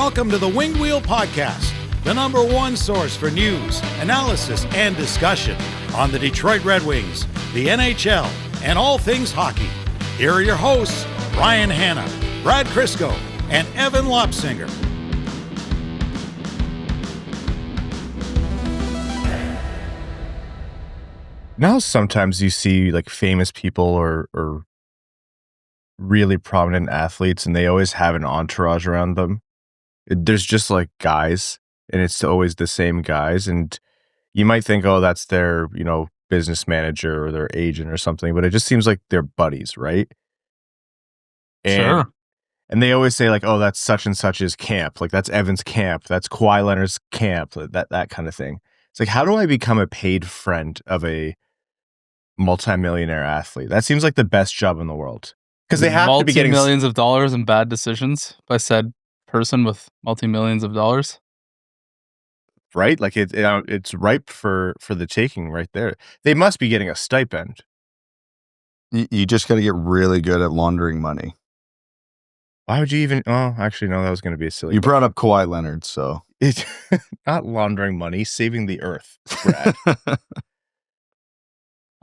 Welcome to the Winged Wheel Podcast, the number one source for news, analysis, and discussion on the Detroit Red Wings, the NHL, and all things hockey. Here are your hosts, Ryan Hanna, Brad Crisco, and Evan Lopsinger. Now sometimes you see like famous people or really prominent athletes and they always have an entourage around them. There's just like guys and it's always the same guys, and you might think, oh, that's their, business manager or their agent or something, but it just seems like they're buddies, right? Sure. And they always say like, oh, that's such and such's camp. Like that's Evan's camp. That's Kawhi Leonard's camp. That kind of thing. It's like, how do I become a paid friend of a multimillionaire athlete? That seems like the best job in the world, because they have to be getting millions of dollars in bad decisions by said person with multi-millions of dollars, right? Like it's ripe for the taking right there. They must be getting a stipend. You just got to get really good at laundering money. Why would you even? Oh, actually, no, that was going to be a silly. You brought up Kawhi Leonard, so it's not laundering money, saving the earth, Brad.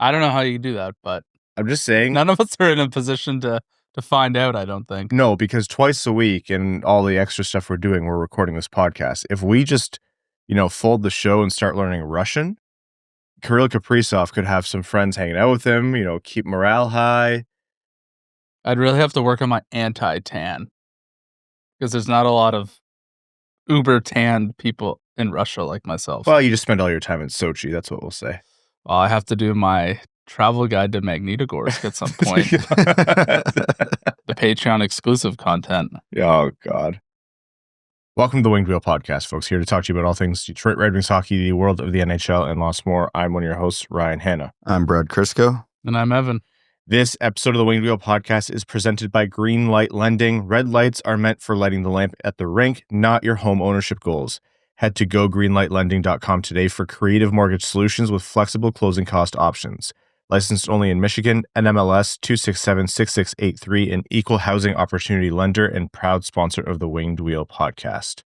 I don't know how you do that, but I'm just saying. None of us are in a position to find out, I don't think. No, because twice a week and all the extra stuff we're doing, we're recording this podcast. If we just, fold the show and start learning Russian, Kirill Kaprizov could have some friends hanging out with him, keep morale high. I'd really have to work on my anti-tan, because there's not a lot of uber tanned people in Russia like myself. Well, you just spend all your time in Sochi. That's what we'll say. Well, I have to do my travel guide to Magnitogorsk at some point. The Patreon exclusive content. Oh, God. Welcome to the Winged Wheel Podcast, folks. Here to talk to you about all things Detroit Red Wings hockey, the world of the NHL, and lots more. I'm one of your hosts, Ryan Hanna. I'm Brad Crisco. And I'm Evan. This episode of the Winged Wheel Podcast is presented by Green Light Lending. Red lights are meant for lighting the lamp at the rink, not your home ownership goals. Head to gogreenlightlending.com today for creative mortgage solutions with flexible closing cost options. Licensed only in Michigan, NMLS 2676683, an equal housing opportunity lender and proud sponsor of the Winged Wheel Podcast.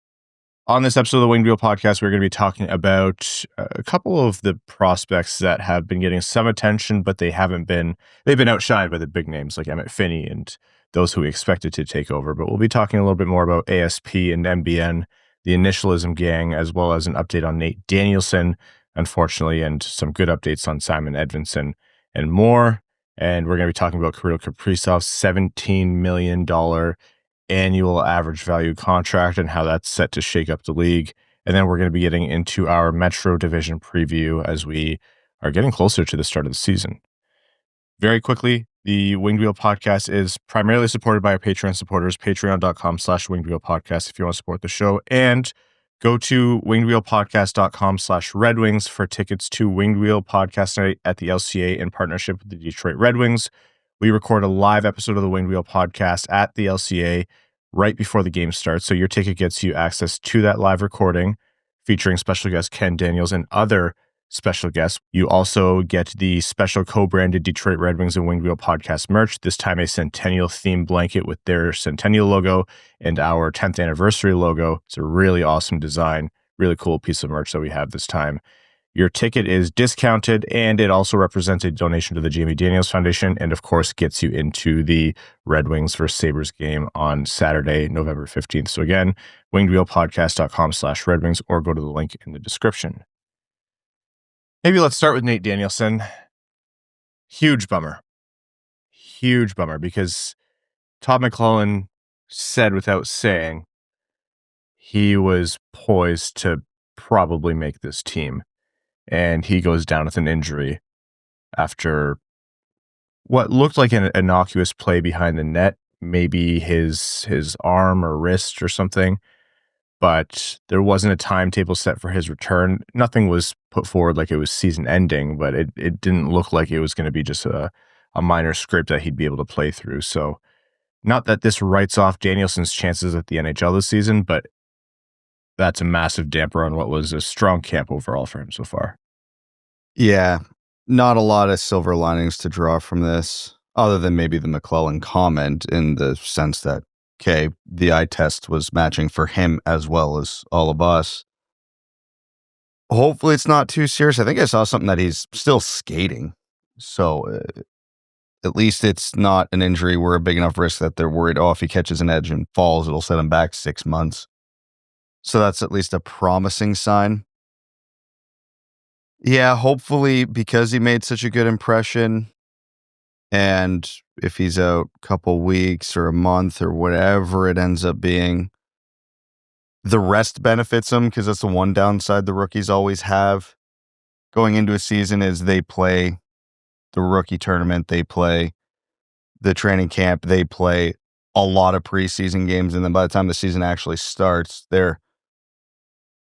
On this episode of the Winged Wheel Podcast, we're going to be talking about a couple of the prospects that have been getting some attention, but they've been outshined by the big names like Emmett Finney and those who we expected to take over. But we'll be talking a little bit more about ASP and MBN, the Initialism gang, as well as an update on Nate Danielson, unfortunately, and some good updates on Simon Edvinsson and more. And we're going to be talking about Kirill Kaprizov's $17 million annual average value contract and how that's set to shake up the league. And then we're going to be getting into our Metro Division preview as we are getting closer to the start of the season. Very quickly, the Winged Wheel Podcast is primarily supported by our Patreon supporters, patreon.com/Winged Wheel Podcast if you want to support the show. And go to wingedwheelpodcast.com/Red Wings for tickets to Winged Wheel Podcast Night at the LCA in partnership with the Detroit Red Wings. We record a live episode of the Winged Wheel Podcast at the LCA right before the game starts. So your ticket gets you access to that live recording featuring special guest Ken Daniels and other special guests. You also get the special co-branded Detroit Red Wings and Winged Wheel Podcast merch, this time a Centennial themed blanket with their Centennial logo and our 10th anniversary logo. It's a really awesome design, really cool piece of merch that we have this time. Your ticket is discounted, and it also represents a donation to the Jamie Daniels Foundation, and of course gets you into the Red Wings versus Sabres game on Saturday, November 15th. So again, wingedwheelpodcast.com/Red Wings, or go to the link in the description. Maybe let's start with Nate Danielson. Huge bummer, because Todd McLellan said without saying he was poised to probably make this team. And he goes down with an injury after what looked like an innocuous play behind the net, maybe his arm or wrist or something. But there wasn't a timetable set for his return. Nothing was put forward like it was season ending, but it didn't look like it was going to be just a minor scrape that he'd be able to play through. So not that this writes off Danielson's chances at the NHL this season, but that's a massive damper on what was a strong camp overall for him so far. Yeah, not a lot of silver linings to draw from this, other than maybe the McLellan comment in the sense that okay, the eye test was matching for him as well as all of us. Hopefully it's not too serious. I think I saw something that he's still skating. So at least it's not an injury where a big enough risk that they're worried, if he catches an edge and falls, it'll set him back 6 months. So that's at least a promising sign. Yeah, hopefully because he made such a good impression, and if he's out a couple weeks or a month or whatever it ends up being, the rest benefits him, because that's the one downside the rookies always have going into a season is they play the rookie tournament, they play the training camp, they play a lot of preseason games, and then by the time the season actually starts, they're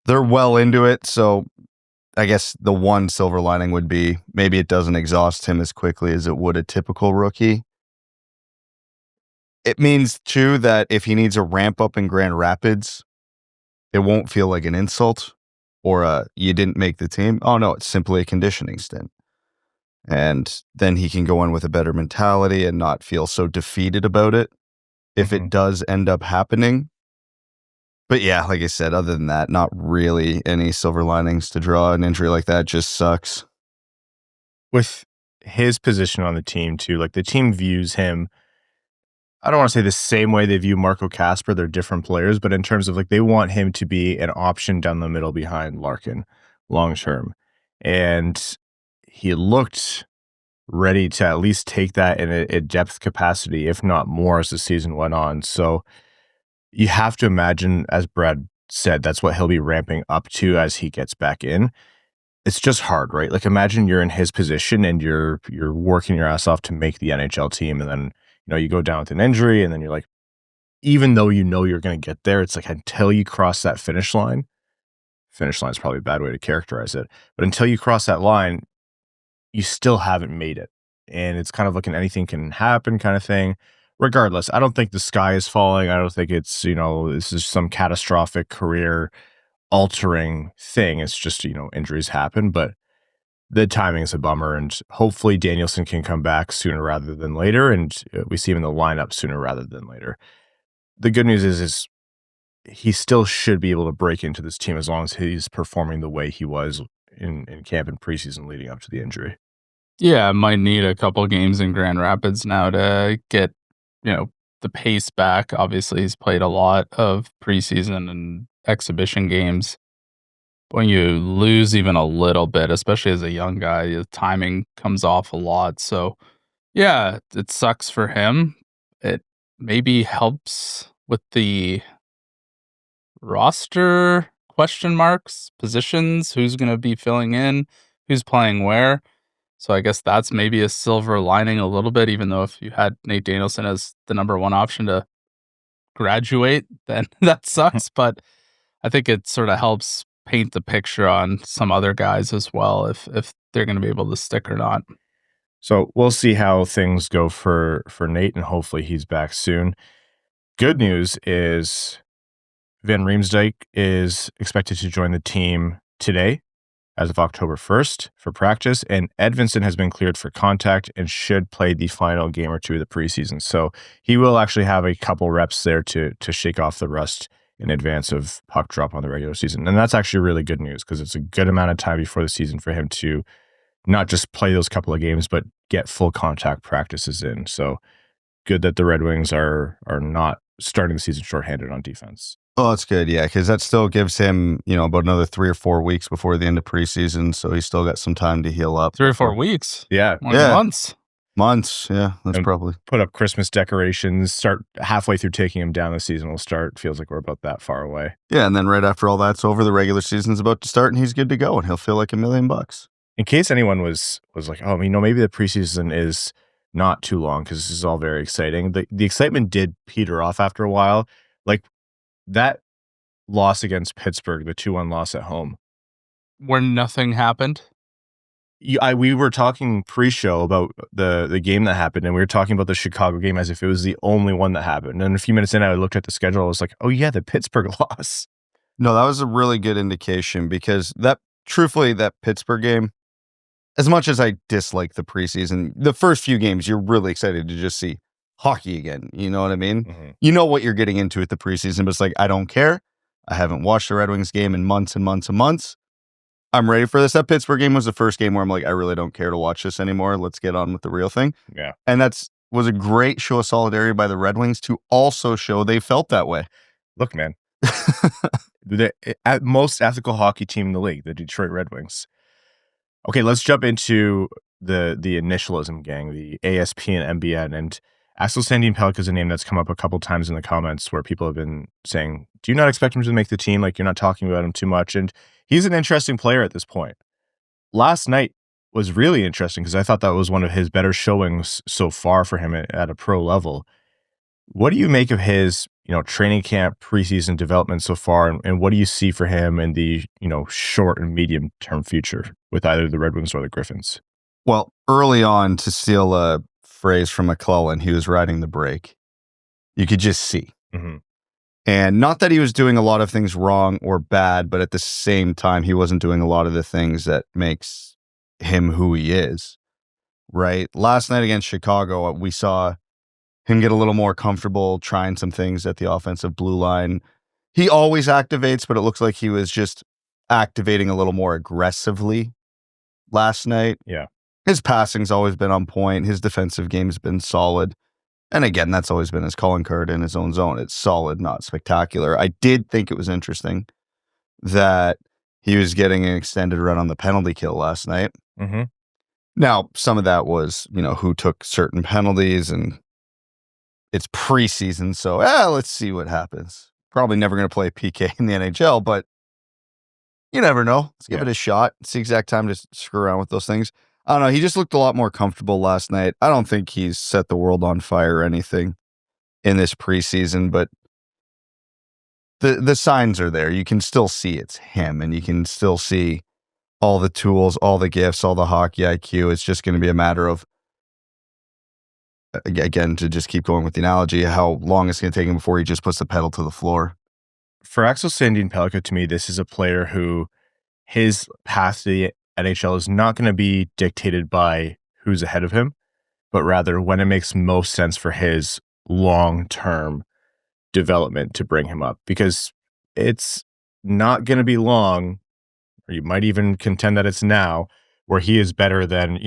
well into it. So I guess the one silver lining would be maybe it doesn't exhaust him as quickly as it would a typical rookie. It means, too, that if he needs a ramp up in Grand Rapids, it won't feel like an insult or you didn't make the team. Oh, no, it's simply a conditioning stint. And then he can go in with a better mentality and not feel so defeated about it if it does end up happening. But yeah, like I said, other than that, not really any silver linings to draw. An injury like that just sucks. With his position on the team, too, like the team views him, I don't want to say the same way they view Marco Kasper. They're different players, but in terms of like they want him to be an option down the middle behind Larkin long term. And he looked ready to at least take that in a depth capacity, if not more, as the season went on. So you have to imagine, as Brad said, that's what he'll be ramping up to as he gets back in. It's just hard, right? Like imagine you're in his position and you're working your ass off to make the NHL team, and then you go down with an injury, and then you're like, even though you're going to get there, it's like until you cross that finish line is probably a bad way to characterize it, but until you cross that line, you still haven't made it. And it's kind of like an anything can happen kind of thing. Regardless, I don't think the sky is falling. I don't think it's, this is some catastrophic career altering thing. It's just, injuries happen, but the timing is a bummer. And hopefully Danielson can come back sooner rather than later. And we see him in the lineup sooner rather than later. The good news is he still should be able to break into this team as long as he's performing the way he was in camp and preseason leading up to the injury. Yeah, might need a couple games in Grand Rapids now to get the pace back. Obviously, he's played a lot of preseason and exhibition games. When you lose even a little bit, especially as a young guy, the timing comes off a lot. So, yeah, it sucks for him. It maybe helps with the roster question marks, positions, who's going to be filling in, who's playing where. So I guess that's maybe a silver lining a little bit, even though if you had Nate Danielson as the number one option to graduate, then that sucks. But I think it sort of helps paint the picture on some other guys as well, if they're going to be able to stick or not. So we'll see how things go for Nate, and hopefully he's back soon. Good news is Van Riemsdyk is expected to join the team today, as of October 1st for practice, and Edvinsson has been cleared for contact and should play the final game or two of the preseason. So he will actually have a couple reps there to shake off the rust in advance of puck drop on the regular season. And that's actually really good news because it's a good amount of time before the season for him to not just play those couple of games, but get full contact practices in. So good that the Red Wings are not starting the season shorthanded on defense. Oh, that's good, yeah, because that still gives him, about another 3 or 4 weeks before the end of preseason, so he's still got some time to heal up. 3 or 4 weeks? Yeah. Months? Months, yeah, that's probably. Put up Christmas decorations, start halfway through taking him down, the season will start. Feels like we're about that far away. Yeah, and then right after all that's over, the regular season's about to start, and he's good to go, and he'll feel like $1 million. In case anyone was like, oh, maybe the preseason is not too long because this is all very exciting. The excitement did peter off after a while. Like that loss against Pittsburgh, the 2-1 loss at home, where nothing happened. We were talking pre-show about the game that happened, and we were talking about the Chicago game as if it was the only one that happened. And a few minutes in, I looked at the schedule. I was like, oh yeah, the Pittsburgh loss. No, that was a really good indication because truthfully, that Pittsburgh game, as much as I dislike the preseason, the first few games, you're really excited to just see hockey again. You know what I mean? Mm-hmm. You know what you're getting into at the preseason, but it's like, I don't care. I haven't watched the Red Wings game in months and months and months. I'm ready for this. That Pittsburgh game was the first game where I'm like, I really don't care to watch this anymore. Let's get on with the real thing. Yeah. And was a great show of solidarity by the Red Wings to also show they felt that way. Look, man, the most ethical hockey team in the league, the Detroit Red Wings. Okay, let's jump into the initialism gang, the ASP and MBN. And Axel Sandin Pellikka is a name that's come up a couple times in the comments where people have been saying, do you not expect him to make the team? Like, you're not talking about him too much. And he's an interesting player at this point. Last night was really interesting because I thought that was one of his better showings so far for him at a pro level. What do you make of his, training camp, preseason development so far, and what do you see for him in the, short and medium term future with either the Red Wings or the Griffins? Well, early on, to steal a phrase from McLellan, he was riding the brake. You could just see. Mm-hmm. And not that he was doing a lot of things wrong or bad, but at the same time, he wasn't doing a lot of the things that makes him who he is, right? Last night against Chicago, we saw him get a little more comfortable trying some things at the offensive blue line. He always activates, but it looks like he was just activating a little more aggressively last night. Yeah. His passing's always been on point. His defensive game's been solid. And again, that's always been his calling card in his own zone. It's solid, not spectacular. I did think it was interesting that he was getting an extended run on the penalty kill last night. Mm-hmm. Now, some of that was, who took certain penalties, and it's preseason, so let's see what happens. Probably never going to play PK in the NHL, but you never know. Let's give it a shot. It's the exact time to screw around with those things. I don't know. He just looked a lot more comfortable last night. I don't think he's set the world on fire or anything in this preseason, but the signs are there. You can still see it's him, and you can still see all the tools, all the gifts, all the hockey IQ. It's just going to be a matter of, again, to just keep going with the analogy, how long it's going to take him before he just puts the pedal to the floor. For Axel Sandin Pellikka, to me, this is a player who his path to the NHL is not going to be dictated by who's ahead of him, but rather when it makes most sense for his long-term development to bring him up, because it's not going to be long, or you might even contend that it's now, where he is better than,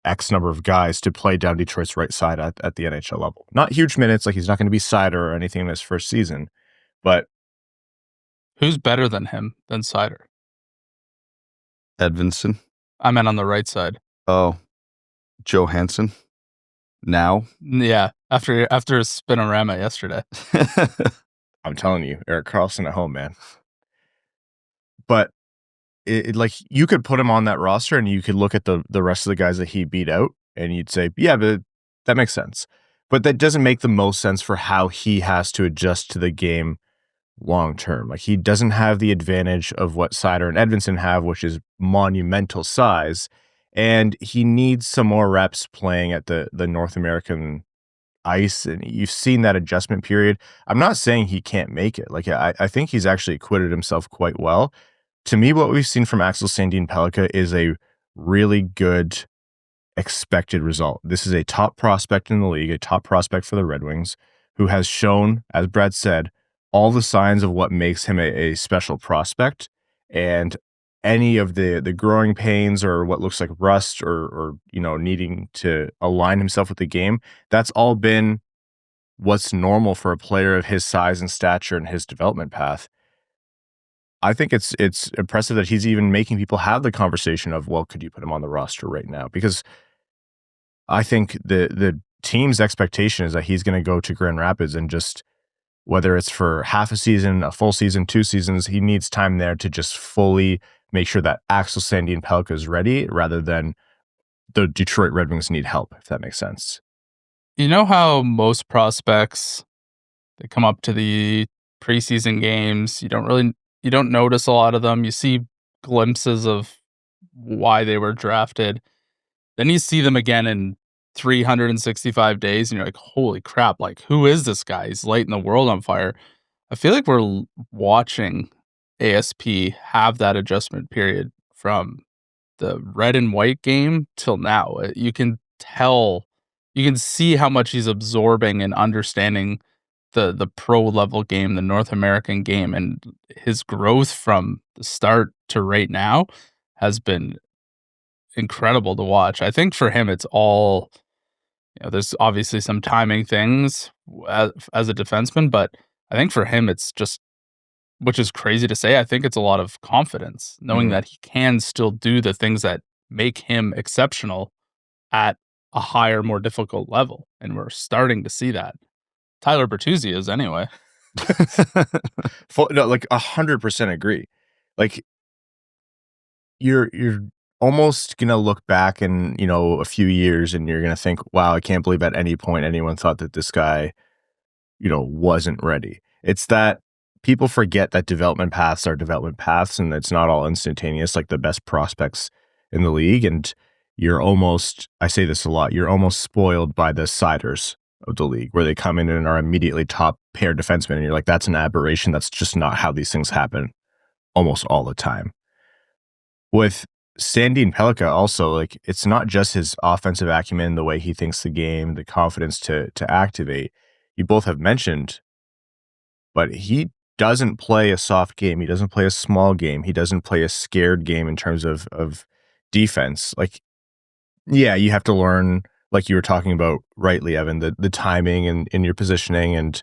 X number of guys to play down Detroit's right side at the NHL level. Not huge minutes, like he's not going to be Seider or anything in his first season, but who's better than him than Seider? Edvinsson. I meant on the right side. Oh, Johansson. Now? Yeah, after a spinorama yesterday. I'm telling you, Erik Karlsson at home, man. But it like you could put him on that roster and you could look at the rest of the guys that he beat out and you'd say, yeah, but that makes sense. But that doesn't make the most sense for how he has to adjust to the game long term. Like, he doesn't have the advantage of what Seider and Edvinsson have, which is monumental size, and he needs some more reps playing at the North American ice, and you've seen that adjustment period. I'm not saying he can't make it. Like, I think he's actually acquitted himself quite well. To me, what we've seen from Axel Sandin Pellikka is a really good expected result. This is a top prospect in the league, a top prospect for the Red Wings, who has shown, as Brad said, all the signs of what makes him a special prospect. And any of the growing pains or what looks like rust or needing to align himself with the game, that's all been what's normal for a player of his size and stature and his development path. I think it's impressive that he's even making people have the conversation of, well, could you put him on the roster right now? Because I think the team's expectation is that he's going to go to Grand Rapids and just, whether it's for half a season, a full season, 2 seasons, he needs time there to just fully make sure that Axel Sandin Pellikka is ready, rather than the Detroit Red Wings need help, if that makes sense. You know how most prospects, they come up to the preseason games, you don't notice a lot of them. You see glimpses of why they were drafted. Then you see them again in 365 days, and you're like, holy crap, like, who is this guy? He's lighting the world on fire. I feel like we're watching ASP have that adjustment period from the red and white game till now. You can tell you can see how much he's absorbing and understanding the pro level game, the North American game, and his growth from the start to right now has been incredible to watch. I think for him, it's all, there's obviously some timing things as a defenseman, but I think for him, it's just, which is crazy to say, I think it's a lot of confidence, knowing that he can still do the things that make him exceptional at a higher, more difficult level. And we're starting to see that. Tyler Bertuzzi is anyway. No, like 100% agree. Like you're almost gonna look back in a few years and you're gonna think, wow, I can't believe at any point anyone thought that this guy wasn't ready. It's that people forget that development paths are development paths and it's not all instantaneous like the best prospects in the league. And you're almost, I say this a lot, you're almost spoiled by the Seiders of the league where they come in and are immediately top pair defensemen and you're like, that's an aberration. That's just not how these things happen almost all the time. With Sandin Pellikka also, like, it's not just his offensive acumen, the way he thinks the game, the confidence to activate. You both have mentioned, but he doesn't play a soft game. He doesn't play a small game. He doesn't play a scared game in terms of defense. Like, yeah, you have to learn, like you were talking about rightly, Evan, the timing and in your positioning, and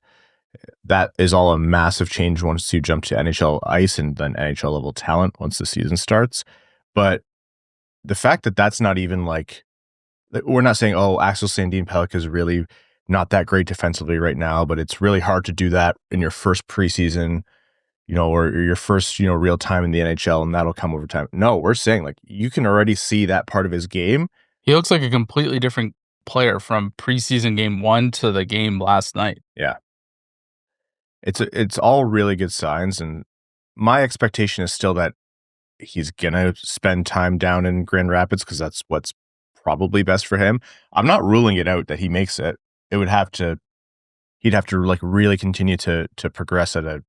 that is all a massive change once you jump to NHL ice and then NHL level talent once the season starts. But the fact that that's not even like, we're not saying, oh, Axel Sandin Pellikka is really not that great defensively right now, but it's really hard to do that in your first preseason, or your first, real time in the NHL, and that'll come over time. No, we're saying like you can already see that part of his game. He looks like a completely different player from preseason game 1 to the game last night. Yeah. It's all really good signs, and my expectation is still that he's gonna spend time down in Grand Rapids because that's what's probably best for him. I'm not ruling it out that he makes it. He'd have to like really continue to progress at a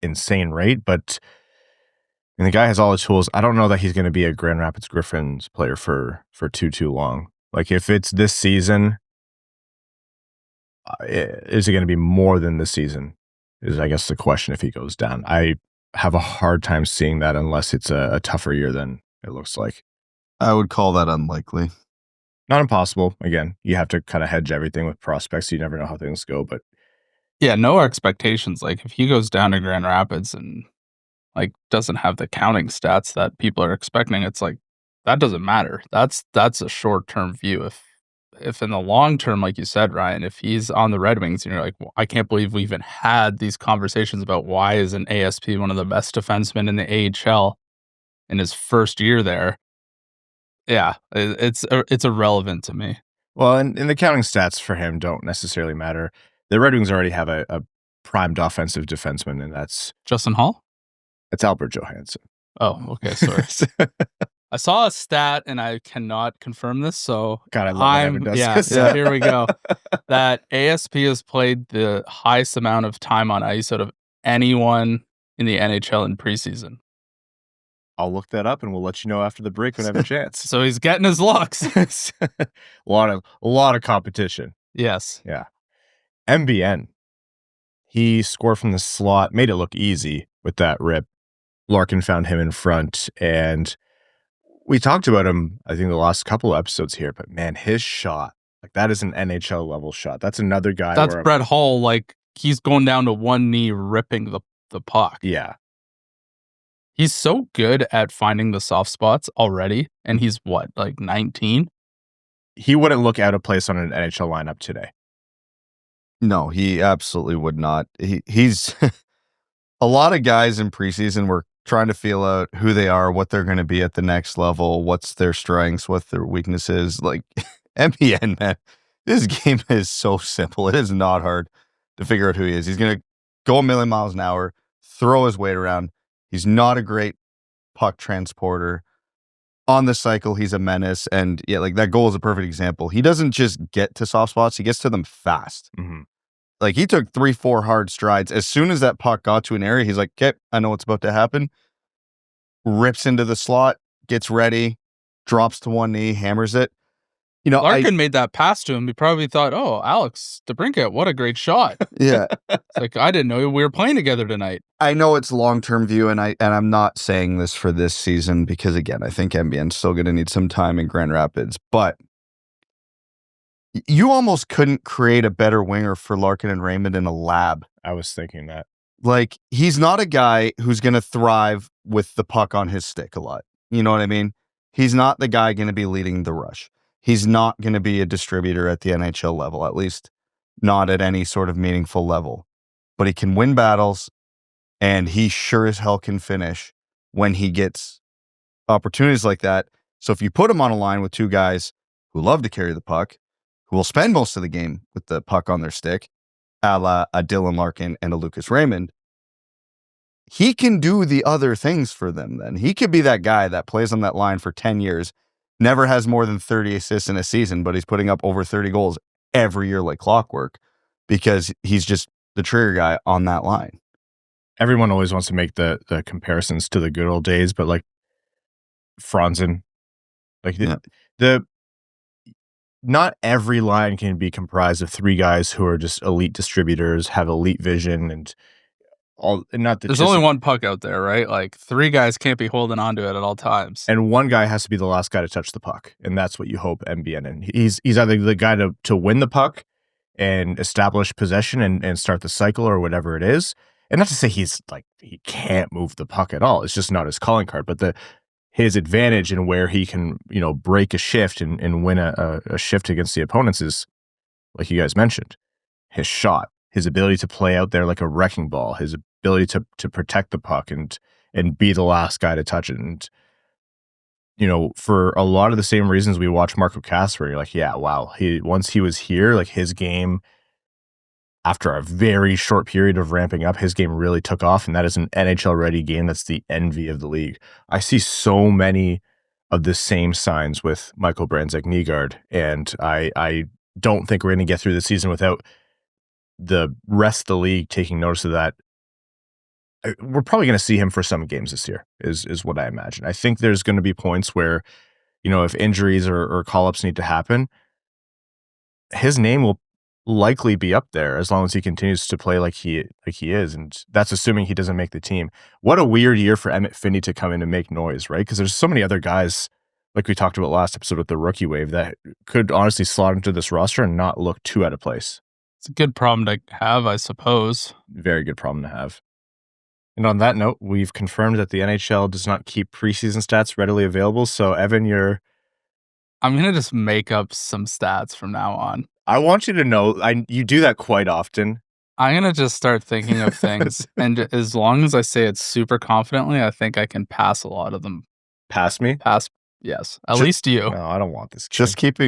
insane rate, but the guy has all the tools. I don't know that he's going to be a Grand Rapids Griffins player for too long. Like, if it's this season, is it going to be more than this season? Is, I guess, the question if he goes down. I have a hard time seeing that unless it's a tougher year than it looks like. I would call that unlikely. Not impossible. Again, you have to kind of hedge everything with prospects. So you never know how things go, but yeah, no expectations. Like, if he goes down to Grand Rapids and like doesn't have the counting stats that people are expecting, it's like that doesn't matter. That's a short-term view. If in the long term, like you said, Ryan, if he's on the Red Wings and you're like, well, I can't believe we even had these conversations about why is an ASP one of the best defensemen in the AHL in his first year there. Yeah, it's irrelevant to me. Well, and the counting stats for him don't necessarily matter. The Red Wings already have a primed offensive defenseman, and that's Justin Hall? It's Albert Johansson. Oh, okay, sorry. I saw a stat, and I cannot confirm this, so God, I love when Evan does this. Yeah, here we go. That ASP has played the highest amount of time on ice out of anyone in the NHL in preseason. I'll look that up, and we'll let you know after the break when I have a chance. So he's getting his looks. a lot of competition. Yes. Yeah. MBN. He scored from the slot, made it look easy with that rip. Larkin found him in front, and we talked about him, I think, the last couple of episodes here, but man, his shot, like, that is an NHL level shot. That's another guy. That's Brett Hull, like, he's going down to one knee, ripping the puck. Yeah. He's so good at finding the soft spots already, and he's what, like 19? He wouldn't look out of place on an NHL lineup today. No, he absolutely would not. He's a lot of guys in preseason were trying to feel out who they are, what they're going to be at the next level, what's their strengths, what their weaknesses. Like, MPN, man, this game is so simple. It is not hard to figure out who he is. He's going to go a million miles an hour, throw his weight around. He's not a great puck transporter. On the cycle, he's a menace. And yeah, like, that goal is a perfect example. He doesn't just get to soft spots, he gets to them fast. Mm-hmm. Like, he took 3-4 hard strides. As soon as that puck got to an area, he's like, okay, I know what's about to happen. Rips into the slot, gets ready, drops to one knee, hammers it. Larkin made that pass to him. He probably thought, "Oh, Alex DeBrincat, what a great shot!" Yeah, it's like I didn't know we were playing together tonight. I know it's long-term view, and I'm not saying this for this season because again, I think MBN's still going to need some time in Grand Rapids, but you almost couldn't create a better winger for Larkin and Raymond in a lab. I was thinking that. Like, he's not a guy who's going to thrive with the puck on his stick a lot. You know what I mean? He's not the guy going to be leading the rush. He's not going to be a distributor at the NHL level, at least not at any sort of meaningful level. But he can win battles, and he sure as hell can finish when he gets opportunities like that. So if you put him on a line with two guys who love to carry the puck, who will spend most of the game with the puck on their stick, a la a Dylan Larkin and a Lucas Raymond, he can do the other things for them then. He could be that guy that plays on that line for 10 years, never has more than 30 assists in a season, but he's putting up over 30 goals every year like clockwork because he's just the trigger guy on that line. Everyone always wants to make the comparisons to the good old days, but like Franzen, like the not every line can be comprised of three guys who are just elite distributors, have elite vision, and all. And not that there's only one puck out there, right? Like three guys can't be holding onto it at all times, and one guy has to be the last guy to touch the puck, and that's what you hope MBN. And he's either the guy to win the puck and establish possession and start the cycle or whatever it is. And not to say he's like he can't move the puck at all. It's just not his calling card, but his advantage in where he can, break a shift and win a shift against the opponents is, like you guys mentioned, his shot, his ability to play out there like a wrecking ball, his ability to protect the puck and be the last guy to touch it. And, for a lot of the same reasons we watch Marco Kasper, you're like, yeah, wow. Once he was here, like his game, after a very short period of ramping up, his game really took off, and that is an NHL-ready game. That's the envy of the league. I see so many of the same signs with Michael Brandsegg-Nygard, and I don't think we're going to get through the season without the rest of the league taking notice of that. We're probably going to see him for some games this year, is what I imagine. I think there's going to be points where, if injuries or call-ups need to happen, his name will likely be up there as long as he continues to play like he is, and that's assuming he doesn't make the team. What a weird year for Emmett Finney to come in and make noise, right? Because there's so many other guys, like we talked about last episode with the rookie wave, that could honestly slot into this roster and not look too out of place. It's a good problem to have, I suppose. Very good problem to have. And on that note, we've confirmed that the NHL does not keep preseason stats readily available. So Evan, I'm gonna just make up some stats from now on. I want you to know, you do that quite often. I'm going to just start thinking of things, and as long as I say it super confidently, I think I can pass a lot of them. Pass me? Yes. At least you. No, I don't want this. Just keep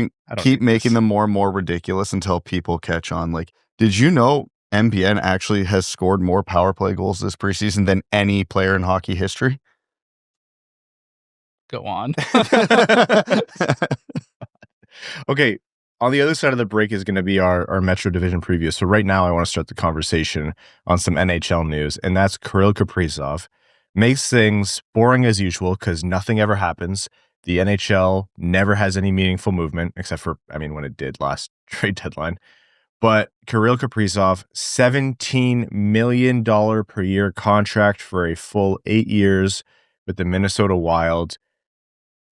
making them more and more ridiculous until people catch on. Like, did you know MBN actually has scored more power play goals this preseason than any player in hockey history? Go on. Okay. On the other side of the break is going to be our Metro Division preview. So right now I want to start the conversation on some NHL news, and that's Kirill Kaprizov. Makes things boring as usual because nothing ever happens. The NHL never has any meaningful movement, except for, when it did last trade deadline. But Kirill Kaprizov, $17 million per year contract for a full 8 years with the Minnesota Wild.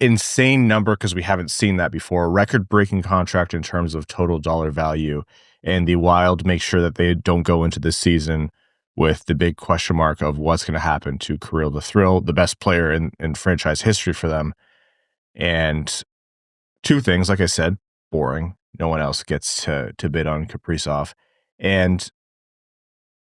Insane number because we haven't seen that before. Record-breaking contract in terms of total dollar value, and the Wild make sure that they don't go into this season with the big question mark of what's going to happen to Kirill the Thrill, the best player in franchise history for them. And two things, like I said, boring. No one else gets to bid on Kaprizov, and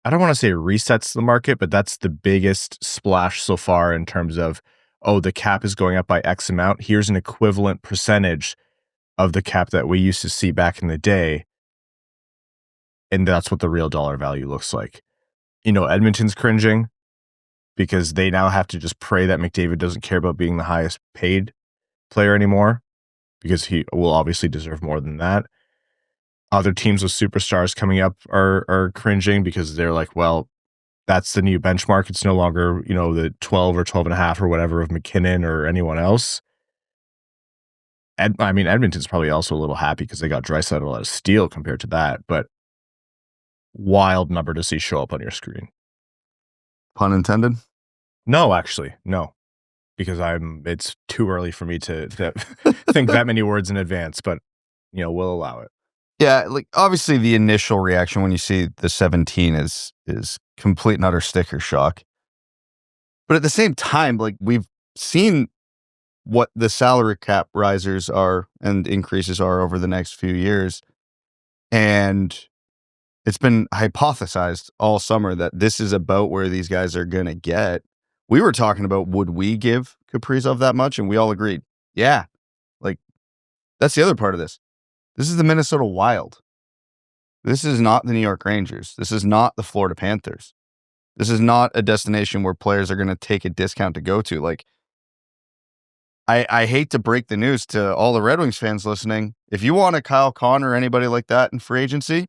I don't want to say resets the market, but that's the biggest splash so far in terms of, the cap is going up by X amount. Here's an equivalent percentage of the cap that we used to see back in the day. And that's what the real dollar value looks like. Edmonton's cringing because they now have to just pray that McDavid doesn't care about being the highest paid player anymore, because he will obviously deserve more than that. Other teams with superstars coming up are cringing because they're like, well, that's the new benchmark. It's no longer, the 12 or 12 and a half or whatever of McKinnon or anyone else. Edmonton's probably also a little happy because they got Draisaitl out of steel compared to that, but wild number to see show up on your screen. Pun intended? No, actually, no. Because it's too early for me to think that many words in advance, but we'll allow it. Yeah, like obviously the initial reaction when you see the 17 is complete and utter sticker shock. But at the same time, like we've seen what the salary cap risers are and increases are over the next few years. And it's been hypothesized all summer that this is about where these guys are going to get. We were talking about, would we give Kaprizov that much? And we all agreed, yeah. Like, that's the other part of this. This is the Minnesota Wild. This is not the New York Rangers. This is not the Florida Panthers. This is not a destination where players are going to take a discount to go to. Like, I hate to break the news to all the Red Wings fans listening. If you want a Kyle Connor or anybody like that in free agency,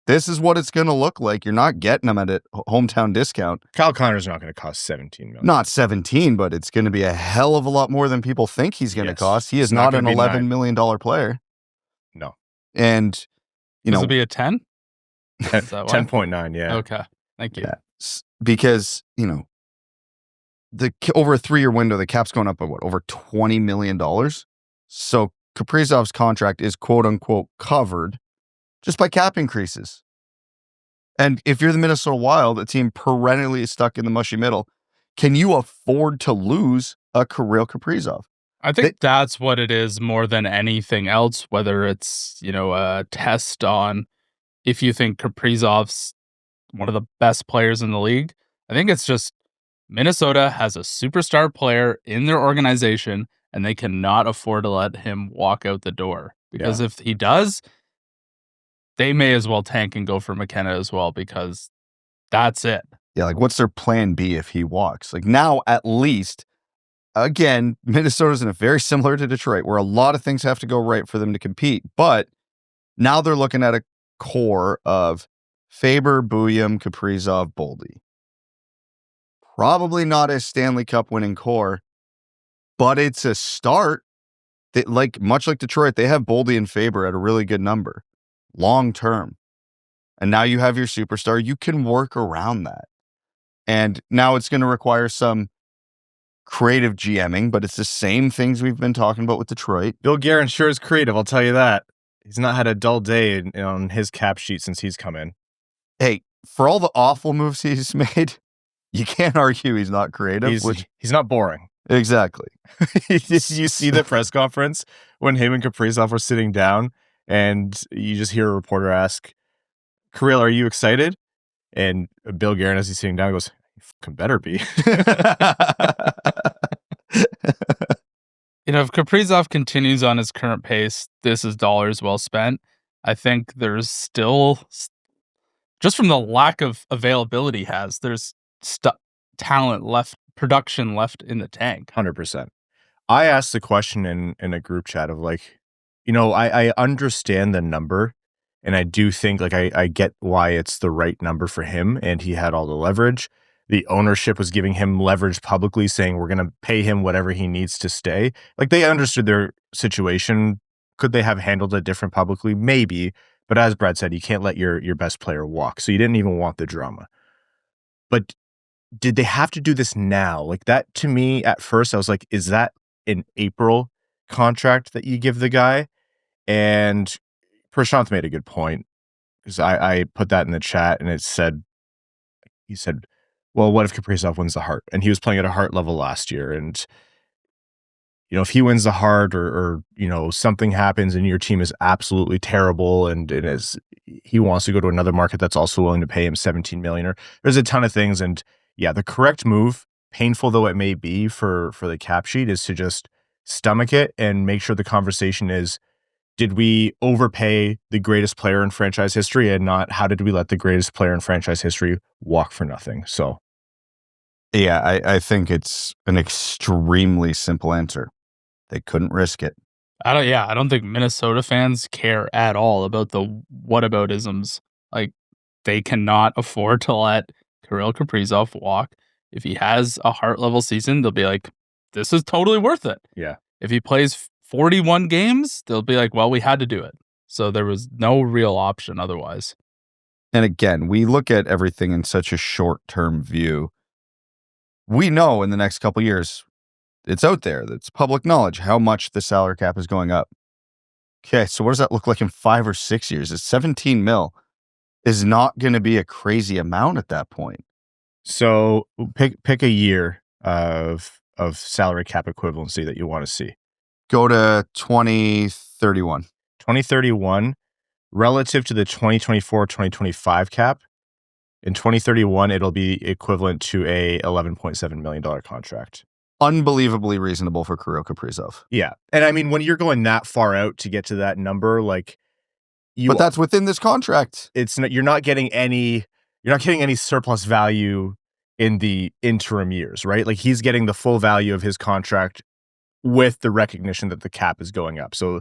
this is what it's going to look like. You're not getting them at a hometown discount. Kyle Connor's not going to cost $17 million. Not 17, but it's going to be a hell of a lot more than people think he's going to cost. He is not an $11 million player. No. And, Will it be a 10? 10.9, yeah. Okay. Thank you. Yeah. Because, over a 3-year window, the cap's going up by over $20 million. So Kaprizov's contract is quote unquote covered just by cap increases. And if you're the Minnesota Wild, a team perennially stuck in the mushy middle, can you afford to lose a Kirill Kaprizov? I think that's what it is more than anything else, whether it's, a test on if you think Kaprizov's one of the best players in the league. I think it's just Minnesota has a superstar player in their organization and they cannot afford to let him walk out the door. Because if he does, they may as well tank and go for McKenna as well, because that's it. Yeah, like what's their plan B if he walks? Like now, at least, again, Minnesota's in a very similar to Detroit, where a lot of things have to go right for them to compete. But now they're looking at a core of Faber, Bouillon, Kaprizov, Boldy. Probably not a Stanley Cup winning core, but it's a start. That, much like Detroit, they have Boldy and Faber at a really good number. Long term. And now you have your superstar. You can work around that. And now it's going to require some creative GMing, but it's the same things we've been talking about with Detroit. Bill Guerin sure is creative, I'll tell you that. He's not had a dull day on his cap sheet since he's come in. Hey, for all the awful moves he's made, you can't argue he's not creative. He's not boring. Exactly. You see the press conference when him and Kaprizov were sitting down, and you just hear a reporter ask, Kirill, are you excited? And Bill Guerin, as he's sitting down, goes, you fucking better be. If Kaprizov continues on his current pace, this is dollars well spent. I think there's still, just from the lack of availability there's talent left, production left in the tank. 100%. I asked the question in a group chat of I understand the number, and I do think I get why it's the right number for him, and he had all the leverage. The ownership was giving him leverage publicly, saying we're going to pay him whatever he needs to stay. They understood their situation. Could they have handled it different publicly? Maybe. But as Brad said, you can't let your best player walk. So you didn't even want the drama. But did they have to do this now? That to me, at first, I was like, is that an April contract that you give the guy? And Prashant made a good point, because I put that in the chat, and he said, well, what if Kaprizov wins the Hart? And he was playing at a Hart level last year. And, if he wins the Hart or something happens and your team is absolutely terrible and he wants to go to another market that's also willing to pay him $17 million, or there's a ton of things. And yeah, the correct move, painful though it may be for the cap sheet, is to just stomach it and make sure the conversation is, did we overpay the greatest player in franchise history, and not how did we let the greatest player in franchise history walk for nothing? So, yeah, I think it's an extremely simple answer. They couldn't risk it. I don't think Minnesota fans care at all about the whataboutisms. They cannot afford to let Kirill Kaprizov walk. If he has a Hart level season, they'll be like, this is totally worth it. Yeah. If he plays 41 games, they'll be like, well, we had to do it. So there was no real option otherwise. And again, we look at everything in such a short-term view. We know in the next couple of years, it's out there. It's public knowledge how much the salary cap is going up. Okay, so what does that look like in 5 or 6 years? It's 17 mil is not going to be a crazy amount at that point. So pick a year of salary cap equivalency that you want to see. Go to 2031. 2031 relative to the 2024-2025 cap. In 2031, it'll be equivalent to a $11.7 million contract. Unbelievably reasonable for Kirill Kaprizov. Yeah. And I mean, when you're going that far out to get to that number, like but that's within this contract. It's not, you're not getting any surplus value in the interim years, right? Like he's getting the full value of his contract with the recognition that the cap is going up. So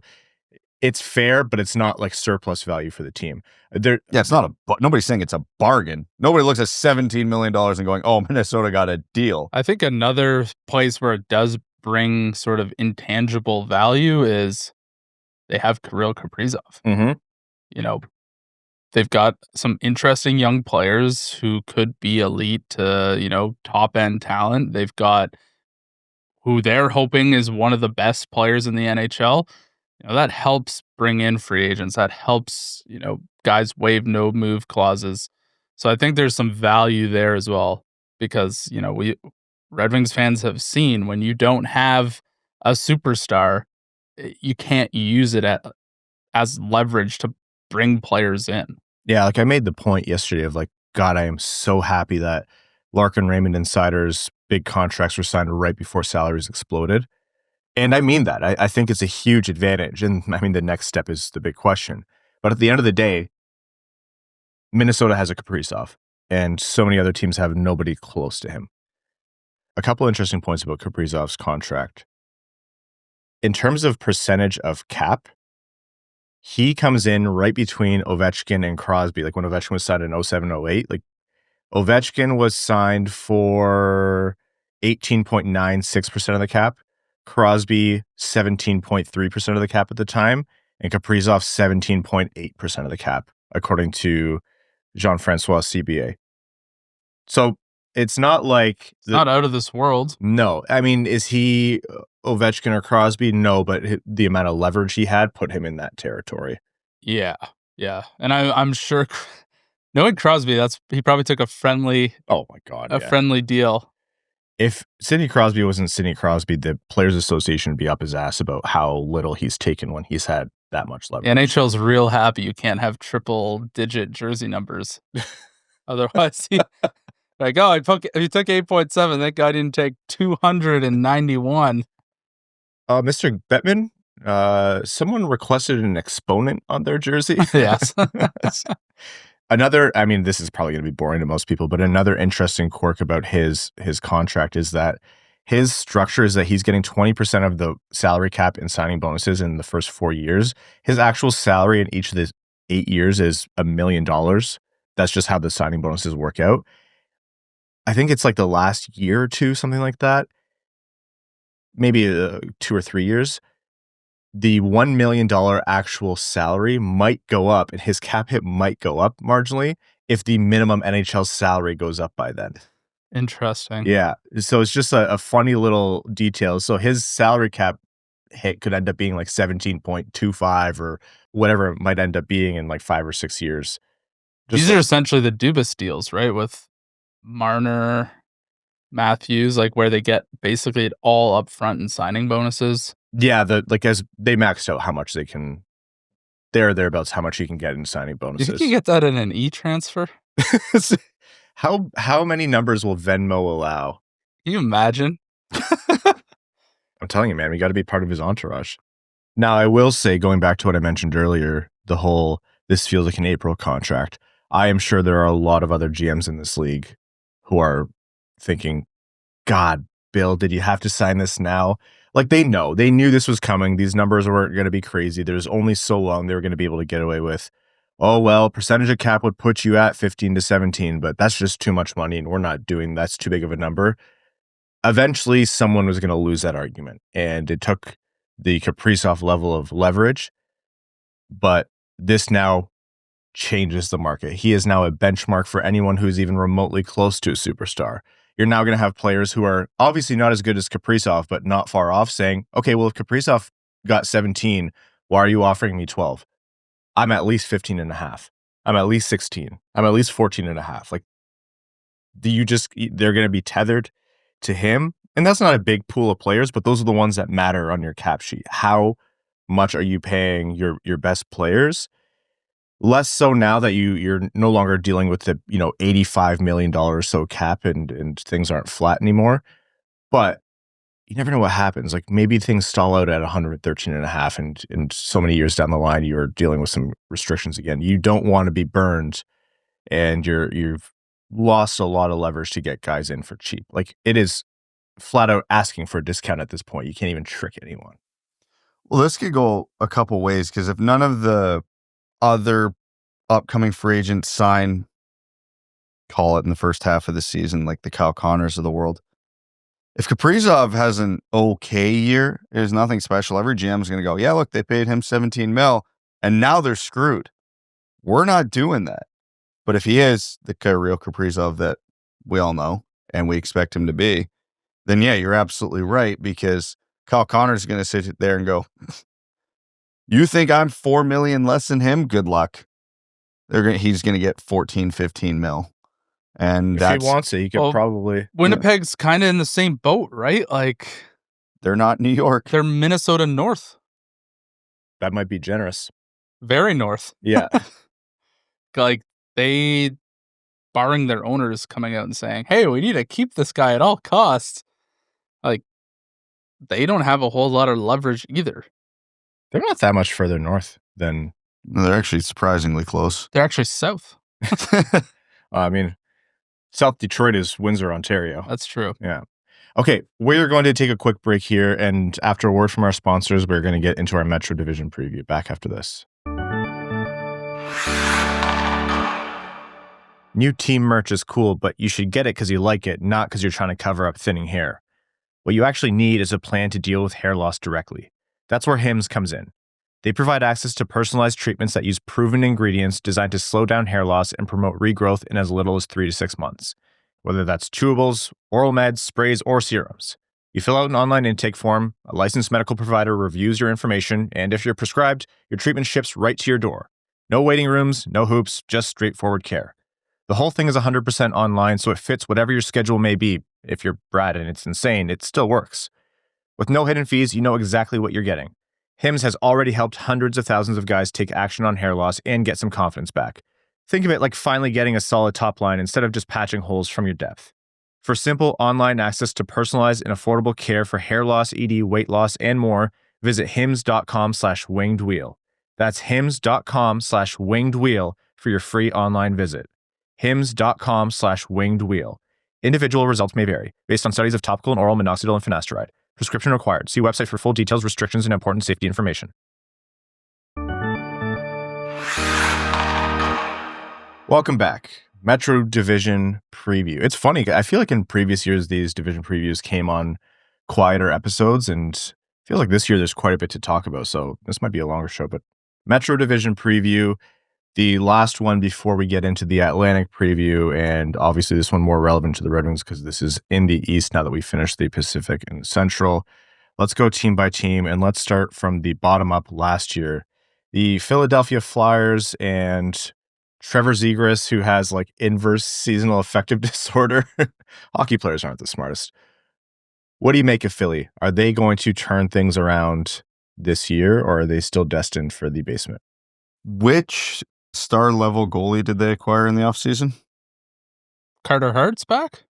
it's fair, but it's not like surplus value for the team. It's not nobody's saying it's a bargain. Nobody looks at $17 million and going, oh, Minnesota got a deal. I think another place where it does bring sort of intangible value is they have Kirill Kaprizov. Mm-hmm. You know, they've got some interesting young players who could be elite to, top end talent. They've got who they're hoping is one of the best players in the NHL. That helps bring in free agents. That helps, guys waive no move clauses. So I think there's some value there as well because, we Red Wings fans have seen when you don't have a superstar, you can't use it as leverage to bring players in. Yeah, like I made the point yesterday of like, God, I am so happy that Larkin, Raymond, and Seider's big contracts were signed right before salaries exploded. And I mean that. I think it's a huge advantage. And I mean, the next step is the big question. But at the end of the day, Minnesota has a Kaprizov, and so many other teams have nobody close to him. A couple interesting points about Kaprizov's contract. In terms of percentage of cap, he comes in right between Ovechkin and Crosby. Like when Ovechkin was signed in 07-08, like Ovechkin was signed for 18.96% of the cap. Crosby 17.3% of the cap at the time, and Kaprizov 17.8% of the cap, according to Jean-Francois CBA. So it's not like it's not out of this world. No, I mean, is he Ovechkin or Crosby? No, but the amount of leverage he had put him in that territory. Yeah, and I'm sure, knowing Crosby, he probably took a friendly. Oh my God, friendly deal. If Sidney Crosby wasn't Sidney Crosby, the Players Association would be up his ass about how little he's taken when he's had that much leverage. NHL's real happy you can't have triple-digit jersey numbers. Otherwise, he took 8.7. That guy didn't take 291. Mr. Bettman, someone requested an exponent on their jersey. Yes. Another, I mean, this is probably going to be boring to most people, but another interesting quirk about his contract is that his structure is that he's getting 20% of the salary cap and signing bonuses in the first 4 years. His actual salary in each of the 8 years is $1 million. That's just how the signing bonuses work out. I think it's like the last year or two, something like that. Maybe 2 or 3 years. The $1 million actual salary might go up and his cap hit might go up marginally if the minimum NHL salary goes up by then. Interesting. Yeah. So it's just a funny little detail. So his salary cap hit could end up being like 17.25 or whatever it might end up being in like 5 or 6 years. These are essentially the Dubas deals, right? With Marner, Matthews, like where they get basically it all up front in signing bonuses. Yeah, as they maxed out how much they can, thereabouts how much you can get in signing bonuses. You think you get that in an e-transfer? How many numbers will Venmo allow? Can you imagine? I'm telling you, man, we got to be part of his entourage. Now, I will say, going back to what I mentioned earlier, the whole this feels like an April contract. I am sure there are a lot of other GMs in this league who are thinking, God, Bill, did you have to sign this now? Like they knew this was coming. These numbers weren't going to be crazy. There's only so long they were going to be able to get away with, oh, well, percentage of cap would put you at 15 to 17, but that's just too much money and we're not doing, that's too big of a number. Eventually someone was going to lose that argument. And it took the Kaprizov level of leverage, but this now changes the market. He is now a benchmark for anyone who's even remotely close to a superstar. You're now going to have players who are obviously not as good as Kaprizov, but not far off, saying, okay, well, if Kaprizov got 17, why are you offering me 12? I'm at least 15 and a half. I'm at least 16. I'm at least 14 and a half. Like, they're going to be tethered to him. And that's not a big pool of players, but those are the ones that matter on your cap sheet. How much are you paying your best players? Less so now that you're no longer dealing with the $85 million or so cap and things aren't flat anymore. But you never know what happens. Like maybe things stall out at 113 and a half, and so many years down the line you're dealing with some restrictions again. You don't want to be burned, and you've lost a lot of leverage to get guys in for cheap. Like it is flat out asking for a discount at this point. You can't even trick anyone. Well, this could go a couple ways, because if none of the other upcoming free agents sign, call it in the first half of the season, like the Kyle Connors of the world, if Kaprizov has an okay year, there's nothing special. Every GM is going to go, yeah, look, they paid him 17 mil, and now they're screwed. We're not doing that. But if he is the Kirill Kaprizov that we all know and we expect him to be, then yeah, you're absolutely right, because Kyle Connors is going to sit there and go, you think I'm 4 million less than him? Good luck. He's going to get 14, 15 mil. And if he wants it, he could probably. Winnipeg's kind of in the same boat, right? Like they're not New York. They're Minnesota North. That might be generous. Very north. Yeah. Like they, barring their owners coming out and saying, hey, we need to keep this guy at all costs. Like they don't have a whole lot of leverage either. They're not that much further north than. No, they're actually surprisingly close. They're actually south. I mean, South Detroit is Windsor, Ontario. That's true. Yeah. Okay, we're going to take a quick break here, and after a word from our sponsors, we're going to get into our Metro Division preview. Back after this. New team merch is cool, but you should get it because you like it, not because you're trying to cover up thinning hair. What you actually need is a plan to deal with hair loss directly. That's where Hims comes in. They provide access to personalized treatments that use proven ingredients designed to slow down hair loss and promote regrowth in as little as 3 to 6 months. Whether that's chewables, oral meds, sprays, or serums. You fill out an online intake form, a licensed medical provider reviews your information, and if you're prescribed, your treatment ships right to your door. No waiting rooms, no hoops, just straightforward care. The whole thing is 100% online, so it fits whatever your schedule may be. If you're Brad and it's insane, it still works. With no hidden fees, you know exactly what you're getting. Hims has already helped hundreds of thousands of guys take action on hair loss and get some confidence back. Think of it like finally getting a solid top line instead of just patching holes from your depth. For simple online access to personalized and affordable care for hair loss, ED, weight loss, and more, visit hims.com/wingedwheel. That's hims.com/wingedwheel for your free online visit. hims.com/wingedwheel. Individual results may vary based on studies of topical and oral minoxidil and finasteride. Prescription required. See website for full details, restrictions, and important safety information. Welcome back. Metro Division preview. It's funny. I feel like in previous years, these division previews came on quieter episodes, and I feel like this year there's quite a bit to talk about. So this might be a longer show, but Metro Division preview, the last one before we get into the Atlantic preview, and obviously this one more relevant to the Red Wings because this is in the East now that we finished the Pacific and Central. Let's go team by team, and let's start from the bottom up last year. The Philadelphia Flyers and Trevor Zegras, who has like inverse seasonal affective disorder. Hockey players aren't the smartest. What do you make of Philly? Are they going to turn things around this year, or are they still destined for the basement? Which star-level goalie did they acquire in the offseason? Carter Hart's back?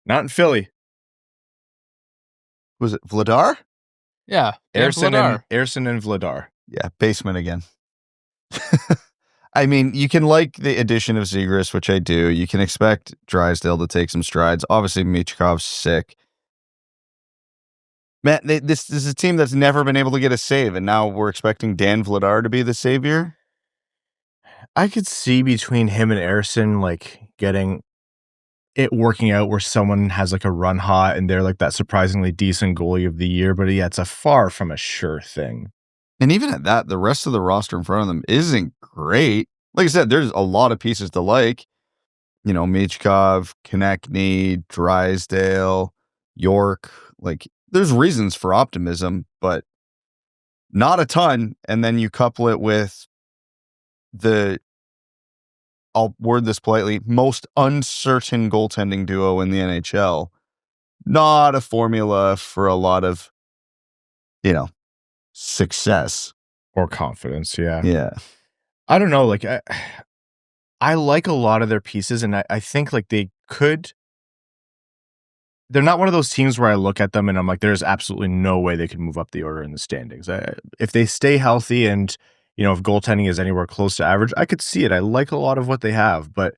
Not in Philly. Was it Vladar? Yeah. Ersson and Vladar. Yeah, basement again. I mean, you can like the addition of Zegras, which I do. You can expect Drysdale to take some strides. Obviously, Michkov's sick. Man, this is a team that's never been able to get a save, and now we're expecting Dan Vladar to be the savior? I could see between him and Ersson, like, getting it working out where someone has like a run hot and they're like that surprisingly decent goalie of the year, but yeah, it's a far from a sure thing. And even at that, the rest of the roster in front of them isn't great. Like I said, there's a lot of pieces to like. You know, Michkov, Konechny, Drysdale, York. Like, there's reasons for optimism, but not a ton. And then you couple it with I'll word this politely, most uncertain goaltending duo in the NHL. Not a formula for a lot of, success. Or confidence, yeah. Yeah. I don't know, like, I like a lot of their pieces, and I think, like, they're not one of those teams where I look at them and I'm like, there's absolutely no way they can move up the order in the standings. If they stay healthy and, if goaltending is anywhere close to average, I could see it. I like a lot of what they have, but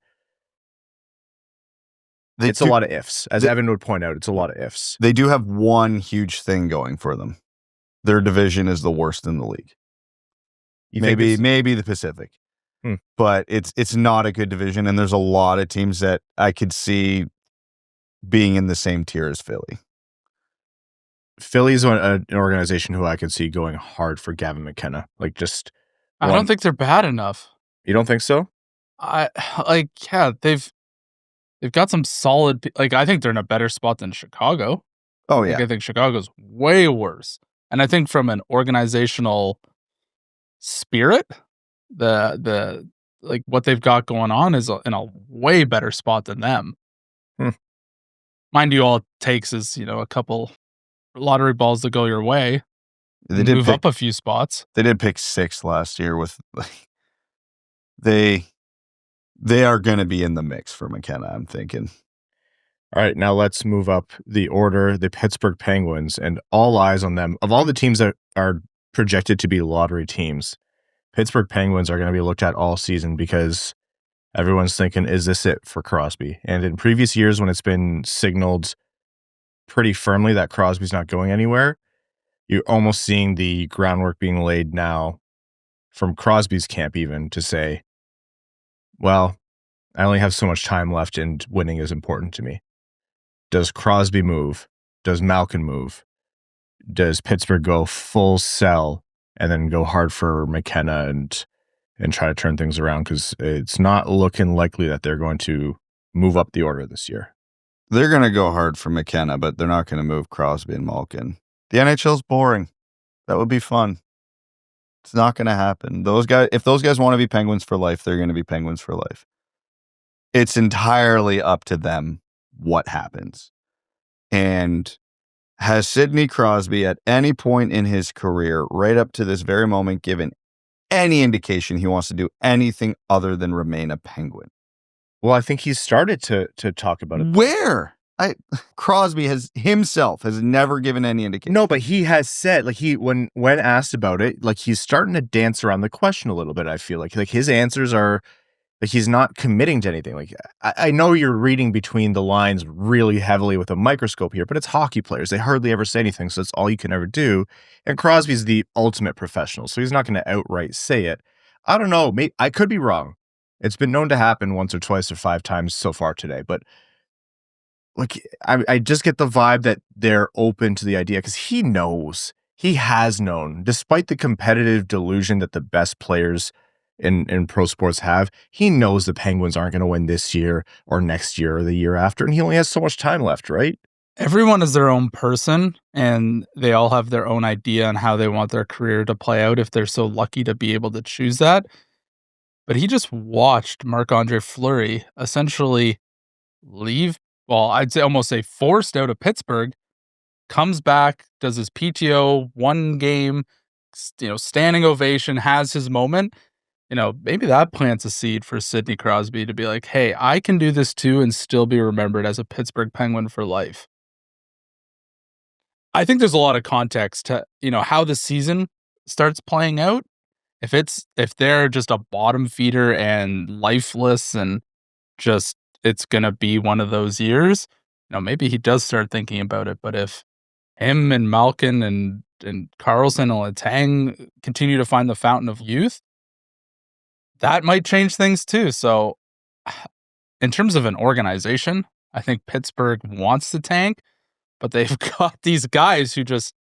it's a lot of ifs. As Evan would point out, it's a lot of ifs. They do have one huge thing going for them. Their division is the worst in the league. Maybe the Pacific. But it's not a good division, and there's a lot of teams that I could see being in the same tier as Philly. Philly's an organization who I could see going hard for Gavin McKenna. Like, just I don't think they're bad enough. You don't think so? They've got some solid. Like, I think they're in a better spot than Chicago. Oh yeah, I think Chicago's way worse, and I think from an organizational spirit, the like what they've got going on is in a way better spot than them. Mind you, all it takes is a couple lottery balls to go your way. They did move up a few spots. They did pick 6th last year. With they are going to be in the mix for McKenna, I'm thinking. All right, now let's move up the order. The Pittsburgh Penguins, and all eyes on them. Of all the teams that are projected to be lottery teams, Pittsburgh Penguins are going to be looked at all season because everyone's thinking, is this it for Crosby? And in previous years, when it's been signaled pretty firmly that Crosby's not going anywhere, you're almost seeing the groundwork being laid now from Crosby's camp even to say, well, I only have so much time left and winning is important to me. Does Crosby move? Does Malkin move? Does Pittsburgh go full sell and then go hard for McKenna and try to turn things around? Because it's not looking likely that they're going to move up the order this year. They're going to go hard for McKenna, but they're not going to move Crosby and Malkin. The NHL's boring. That would be fun. It's not going to happen. If those guys want to be Penguins for life, they're going to be Penguins for life. It's entirely up to them what happens. And has Sidney Crosby at any point in his career, right up to this very moment, given any indication he wants to do anything other than remain a Penguin? Well, I think he's started to talk about it. Where? Crosby has never given any indication. No, but he has said, like, when asked about it, like, he's starting to dance around the question a little bit. I feel like his answers are like he's not committing to anything. Like, I know you're reading between the lines really heavily with a microscope here, but it's hockey players. They hardly ever say anything, so that's all you can ever do. And Crosby's the ultimate professional, so he's not going to outright say it. I don't know. I could be wrong. It's been known to happen once or twice or 5 times so far today, but like, I just get the vibe that they're open to the idea because he has known, despite the competitive delusion that the best players in pro sports have, he knows the Penguins aren't going to win this year or next year or the year after, and he only has so much time left, right? Everyone is their own person, and they all have their own idea on how they want their career to play out if they're so lucky to be able to choose that. But he just watched Marc-Andre Fleury essentially leave. Well, I'd say forced out of Pittsburgh, comes back, does his PTO, 1 game, standing ovation, has his moment. Maybe that plants a seed for Sidney Crosby to be like, hey, I can do this too and still be remembered as a Pittsburgh Penguin for life. I think there's a lot of context to, how the season starts playing out. If they're just a bottom feeder and lifeless and just it's going to be one of those years, maybe he does start thinking about it. But if him and Malkin and Carlson and Letang continue to find the fountain of youth, that might change things too. So in terms of an organization, I think Pittsburgh wants to tank, but they've got these guys who just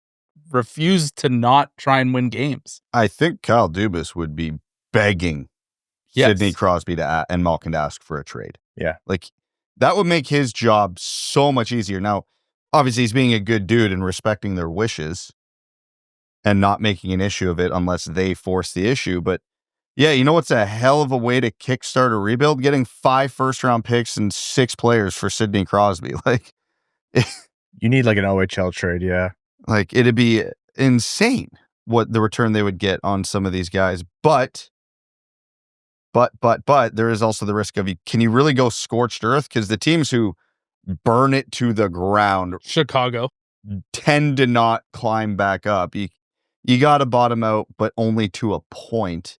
refuse to not try and win games. I think Kyle Dubas would be begging Sidney Crosby and Malkin to ask for a trade. Yeah. Like, that would make his job so much easier. Now, obviously, he's being a good dude and respecting their wishes and not making an issue of it unless they force the issue. But yeah, you know what's a hell of a way to kickstart a rebuild? Getting 5 first-round picks and 6 players for Sidney Crosby. Like, you need like an OHL trade, yeah. Like, it'd be insane what the return they would get on some of these guys. But there is also the risk of, can you really go scorched earth? Because the teams who burn it to the ground, Chicago, tend to not climb back up. You got to bottom out, but only to a point.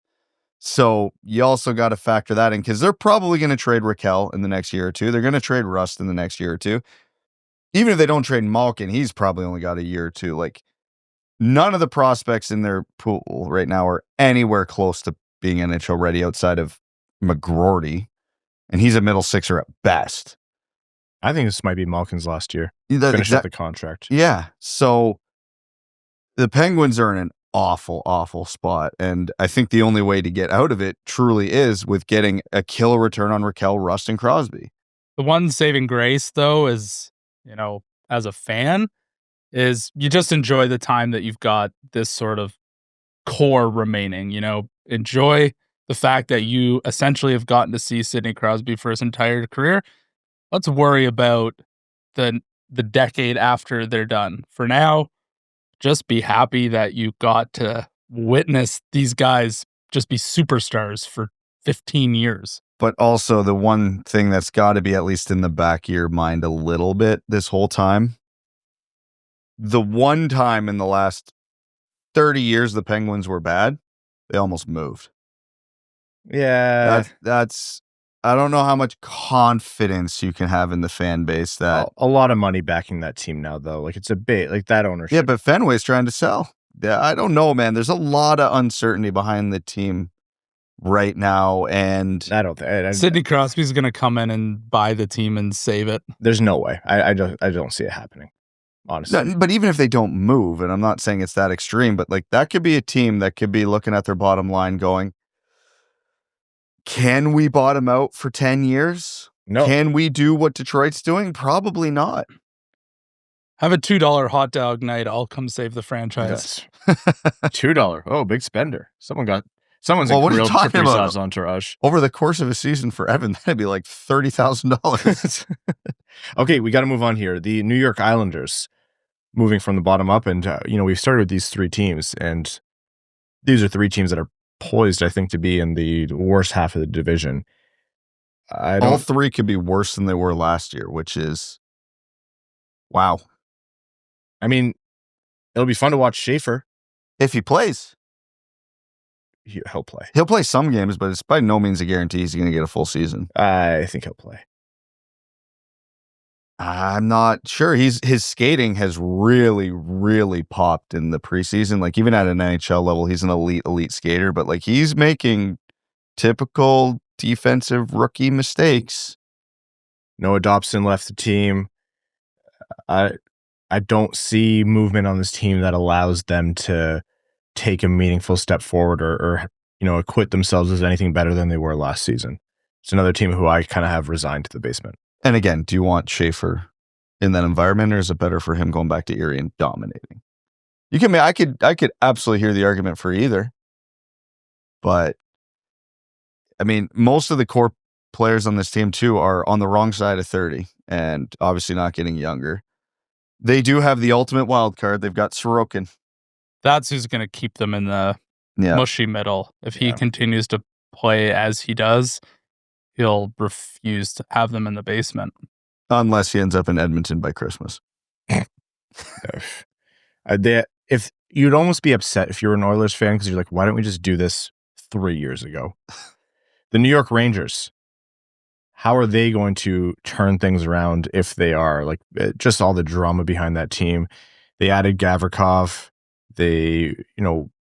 So you also got to factor that in, because they're probably going to trade Raquel in the next year or two. They're going to trade Rust in the next year or two. Even if they don't trade Malkin, he's probably only got a year or two. Like, none of the prospects in their pool right now are anywhere close to being NHL ready outside of McGroarty, and he's a middle sixer at best. I think this might be Malkin's last year. Finish up the contract. Yeah. So the Penguins are in an awful, awful spot. And I think the only way to get out of it truly is with getting a killer return on Raquel, Rust, and Crosby. The one saving grace, though, is, as a fan, is you just enjoy the time that you've got this sort of core remaining. Enjoy the fact that you essentially have gotten to see Sidney Crosby for his entire career. Let's worry about the decade after they're done. For now, just be happy that you got to witness these guys just be superstars for 15 years. But also, the one thing that's got to be at least in the back of your mind a little bit this whole time, the one time in the last 30 years the Penguins were bad, they almost moved. Yeah. That's I don't know how much confidence you can have in the fan base that a lot of money backing that team now, though. Like, it's a bait, like that ownership. Yeah, but Fenway's trying to sell. Yeah, I don't know, man. There's a lot of uncertainty behind the team right now, and I don't think Sidney Crosby's going to come in and buy the team and save it. There's no way. I don't see it happening, honestly. No, but even if they don't move, and I'm not saying it's that extreme, but like, that could be a team that could be looking at their bottom line going, can we bottom out for 10 years? No. Can we do what Detroit's doing? Probably not. Have a $2 hot dog night. I'll come save the franchise. Yes. $2. Oh, big spender. Someone's well, in Kirill Kaprizov's entourage. Over the course of a season for Evan, that'd be like $30,000. Okay, we got to move on here. The New York Islanders, moving from the bottom up, and we've started with these 3 teams, and these are 3 teams that are poised, I think, to be in the worst half of the division. All 3 could be worse than they were last year, which is wow. I mean, it'll be fun to watch Schaefer. If he plays. He'll play. He'll play some games, but it's by no means a guarantee he's going to get a full season. I think he'll play. I'm not sure. His skating has really, really popped in the preseason. Like, even at an NHL level, he's an elite skater, but like, he's making typical defensive rookie mistakes. Noah Dobson left the team. I don't see movement on this team that allows them to take a meaningful step forward or acquit themselves as anything better than they were last season. It's another team who I kind of have resigned to the basement. And again, do you want Schaefer in that environment, or is it better for him going back to Erie and dominating? I could absolutely hear the argument for either. But I mean, most of the core players on this team too are on the wrong side of 30 and obviously not getting younger. They do have the ultimate wild card. They've got Sorokin. That's who's going to keep them in the mushy middle. If he continues to play as he does, he'll refuse to have them in the basement. Unless he ends up in Edmonton by Christmas. If you'd almost be upset if you're an Oilers fan, because you're like, why don't we just do this 3 years ago? The New York Rangers, how are they going to turn things around if they are? Like, just all the drama behind that team. They added Gavrikov. They,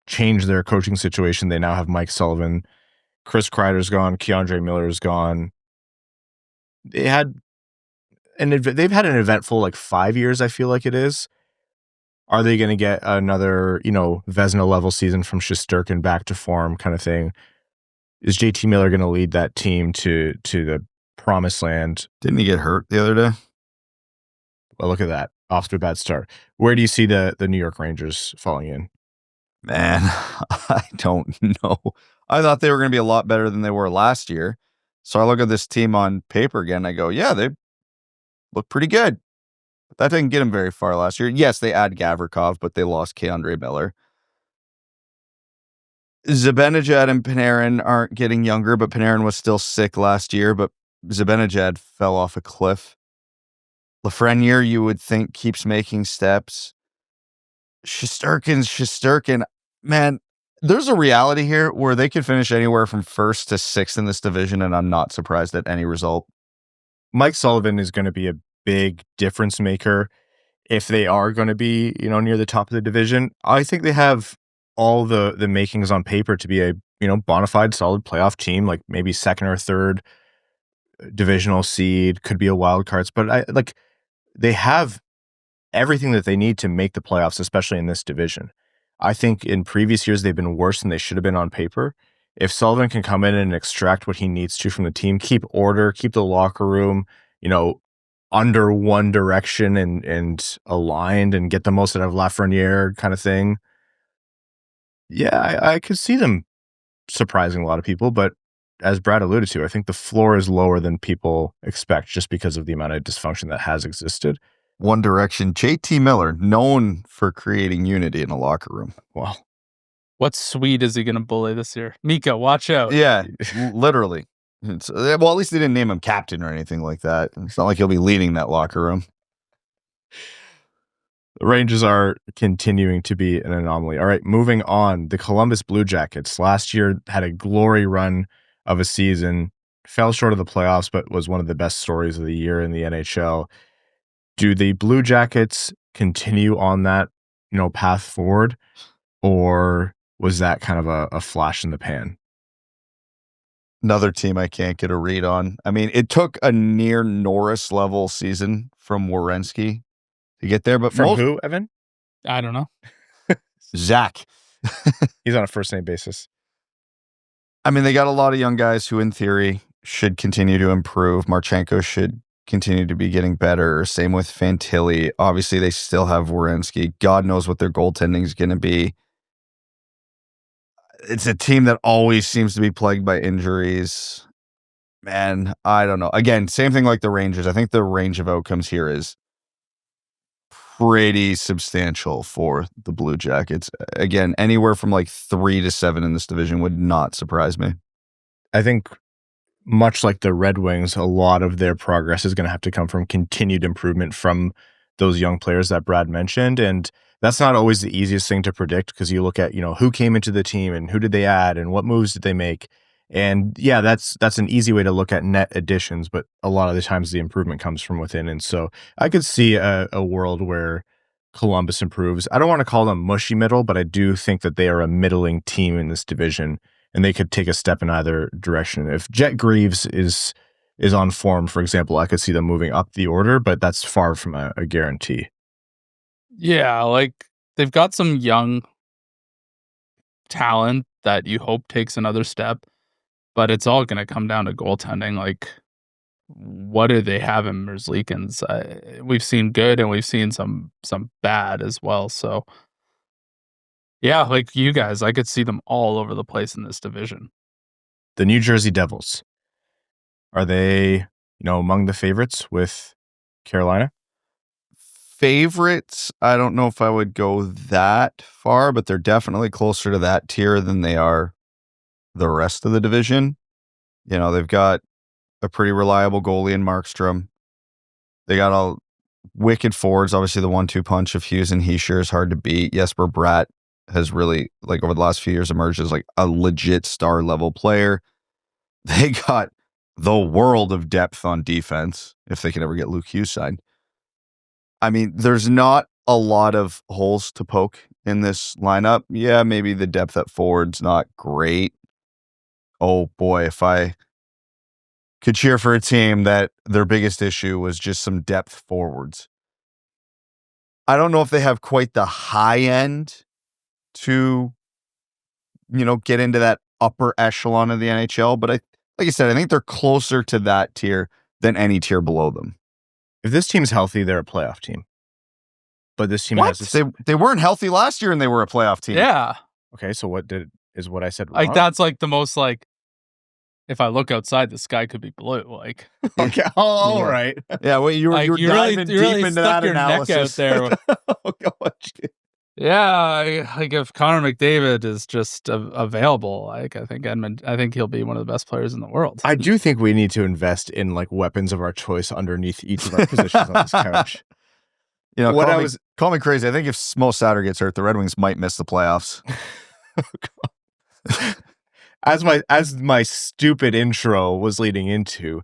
changed their coaching situation. They now have Mike Sullivan. Chris Kreider's gone. Keandre Miller's gone. They had they've had an eventful like 5 years, I feel like it is. Are they going to get another, Vezina level season from Shesterkin back to form kind of thing? Is JT Miller going to lead that team to the promised land? Didn't he get hurt the other day? Well, look at that. Off to a bad start. Where do you see the New York Rangers falling in? Man, I don't know. I thought they were going to be a lot better than they were last year. So I look at this team on paper again. I go, yeah, they look pretty good. But that didn't get them very far last year. Yes, they add Gavrikov, but they lost K'Andre Miller. Zibanejad and Panarin aren't getting younger, but Panarin was still sick last year, but Zibanejad fell off a cliff. Lafreniere, you would think, keeps making steps. Shesterkin. Man, there's a reality here where they could finish anywhere from 1st to 6th in this division, and I'm not surprised at any result. Mike Sullivan is going to be a big difference maker if they are going to be, near the top of the division. I think they have all the makings on paper to be a, bona fide solid playoff team, like maybe 2nd or 3rd divisional seed, could be a wild cards, but they have everything that they need to make the playoffs, especially in this division. I think in previous years, they've been worse than they should have been on paper. If Sullivan can come in and extract what he needs to from the team, keep order, keep the locker room, under one direction and aligned and get the most out of Lafreniere kind of thing. Yeah, I could see them surprising a lot of people, but as Brad alluded to, I think the floor is lower than people expect just because of the amount of dysfunction that has existed. One Direction, JT Miller, known for creating unity in a locker room. Wow. What Swede is he going to bully this year? Mika, watch out. Yeah, literally. Well, at least they didn't name him captain or anything like that. It's not like he'll be leading that locker room. The Rangers are continuing to be an anomaly. All right, moving on. The Columbus Blue Jackets last year had a glory run of a season, fell short of the playoffs, but was one of the best stories of the year in the NHL. Do the Blue Jackets continue on that, path forward, or was that kind of a flash in the pan? Another team I can't get a read on. I mean, it took a near Norris level season from Werenski to get there, but from who, Evan? I don't know. Zach. He's on a first name basis. I mean, they got a lot of young guys who, in theory, should continue to improve. Marchenko should continue to be getting better. Same with Fantilli. Obviously, they still have Werenski. God knows what their goaltending is going to be. It's a team that always seems to be plagued by injuries. Man, I don't know. Again, same thing like the Rangers. I think the range of outcomes here is pretty substantial for the Blue Jackets. Again, anywhere from like 3 to 7 in this division would not surprise me. I think much like the Red Wings, a lot of their progress is going to have to come from continued improvement from those young players that Brad mentioned. And that's not always the easiest thing to predict because you look at, who came into the team and who did they add and what moves did they make. And yeah, that's an easy way to look at net additions, but a lot of the times the improvement comes from within. And so I could see a world where Columbus improves. I don't want to call them mushy middle, but I do think that they are a middling team in this division and they could take a step in either direction. If Jet Greaves is on form, for example, I could see them moving up the order, but that's far from a guarantee. Yeah, like they've got some young talent that you hope takes another step, but it's all going to come down to goaltending. Like, what do they have in Merzlikins? We've seen good and we've seen some bad as well. So, yeah, like you guys, I could see them all over the place in this division. The New Jersey Devils, are they, among the favorites with Carolina? Favorites, I don't know if I would go that far, but they're definitely closer to that tier than they are the rest of the division. They've got a pretty reliable goalie in Markstrom. They got all wicked forwards. Obviously, the 1-2 punch of Hughes and Heischer is hard to beat. Jesper Bratt has really, over the last few years, emerged as a legit star level player. They got the world of depth on defense if they can ever get Luke Hughes signed. I mean, there's not a lot of holes to poke in this lineup. Yeah, maybe the depth at forward's not great. Oh boy, if I could cheer for a team that their biggest issue was just some depth forwards. I don't know if they have quite the high end to, get into that upper echelon of the NHL, but like I said, I think they're closer to that tier than any tier below them. If this team's healthy, they're a playoff team. But this team has this... They weren't healthy last year and they were a playoff team. Yeah. Okay, so what I said wrong? Like, that's like the most, like, if I look outside, the sky could be blue. Like, okay, all right. Yeah, well, you're diving deep into that analysis. Neck out there. Oh, gosh. Yeah, like if Connor McDavid is just available, like I think he'll be one of the best players in the world. I do think we need to invest in like weapons of our choice underneath each of our positions on this couch. Call me crazy. I think if Moritz Seider gets hurt, the Red Wings might miss the playoffs. As my stupid intro was leading into,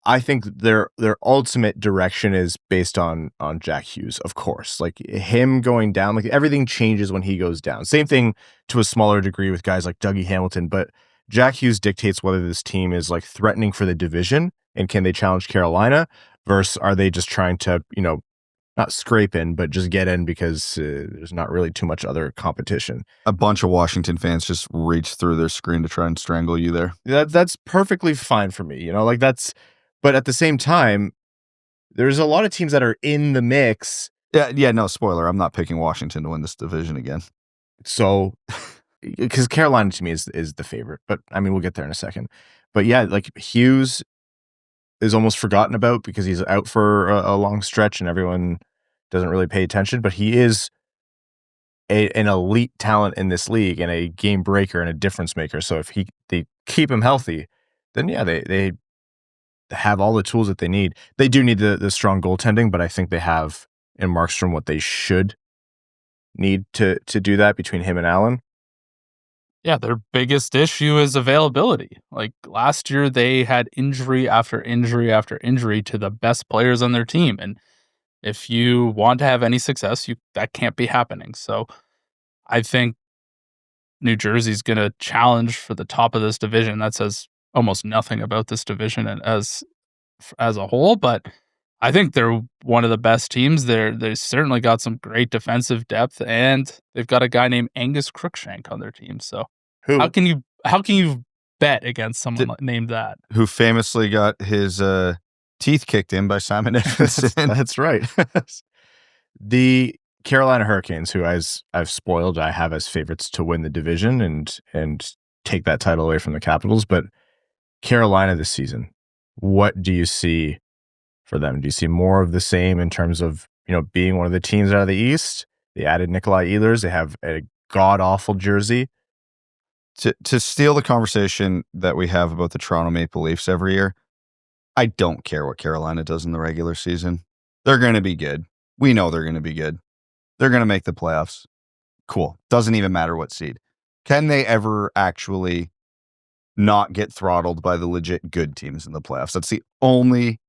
I think their ultimate direction is based on Jack Hughes, of course. Like him going down, like everything changes when he goes down. Same thing to a smaller degree with guys like Dougie Hamilton, but Jack Hughes dictates whether this team is like threatening for the division and can they challenge Carolina versus are they just trying to, not scrape in, but just get in because there's not really too much other competition. A bunch of Washington fans just reach through their screen to try and strangle you there. That's perfectly fine for me, like that's. But at the same time, there's a lot of teams that are in the mix. Yeah, no, spoiler. I'm not picking Washington to win this division again. So, because Carolina to me is the favorite. But, I mean, we'll get there in a second. But, yeah, like Hughes is almost forgotten about because he's out for a long stretch and everyone doesn't really pay attention. But he is an elite talent in this league and a game breaker and a difference maker. So, if they keep him healthy, then, yeah, they have all the tools that they need. They do need the strong goaltending, but I think they have in Markstrom what they should need to do that between him and Allen. Yeah, their biggest issue is availability. Like last year, they had injury after injury after injury to the best players on their team. And if you want to have any success, that can't be happening. So I think New Jersey's going to challenge for the top of this division. That says almost nothing about this division and as a whole, but I think they're one of the best teams. They certainly got some great defensive depth, and they've got a guy named Angus Crookshank on their team. So how can you bet against someone named that? Who famously got his teeth kicked in by Simon Edvinsson. That's right. The Carolina Hurricanes, who I've spoiled, I have as favorites to win the division and take that title away from the Capitals, but Carolina this season, what do you see for them? Do you see more of the same in terms of, being one of the teams out of the East? They added Nikolai Ehlers. They have a god-awful jersey. To steal the conversation that we have about the Toronto Maple Leafs every year, I don't care what Carolina does in the regular season. They're going to be good. We know they're going to be good. They're going to make the playoffs. Cool. Doesn't even matter what seed. Can they ever actually not get throttled by the legit good teams in the playoffs? That's the only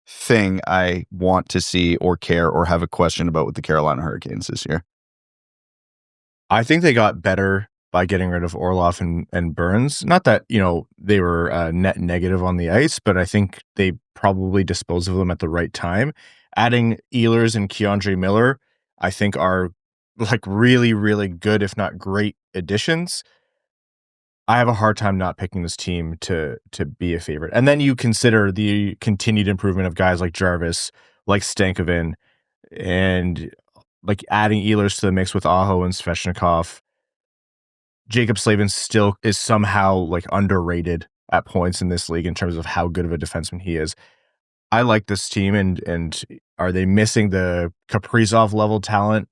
thing I want to see or care or have a question about with the Carolina Hurricanes this year. I think they got better by getting rid of Orlov and Burns. Not that, they were net negative on the ice, but I think they probably disposed of them at the right time. Adding Ehlers and Keandre Miller, I think are like really, really good, if not great additions. I have a hard time not picking this team to be a favorite. And then you consider the continued improvement of guys like Jarvis, like Stankoven, and like adding Ehlers to the mix with Aho and Svechnikov. Jacob Slavin still is somehow like underrated at points in this league in terms of how good of a defenseman he is. I like this team, and are they missing the Kaprizov level talent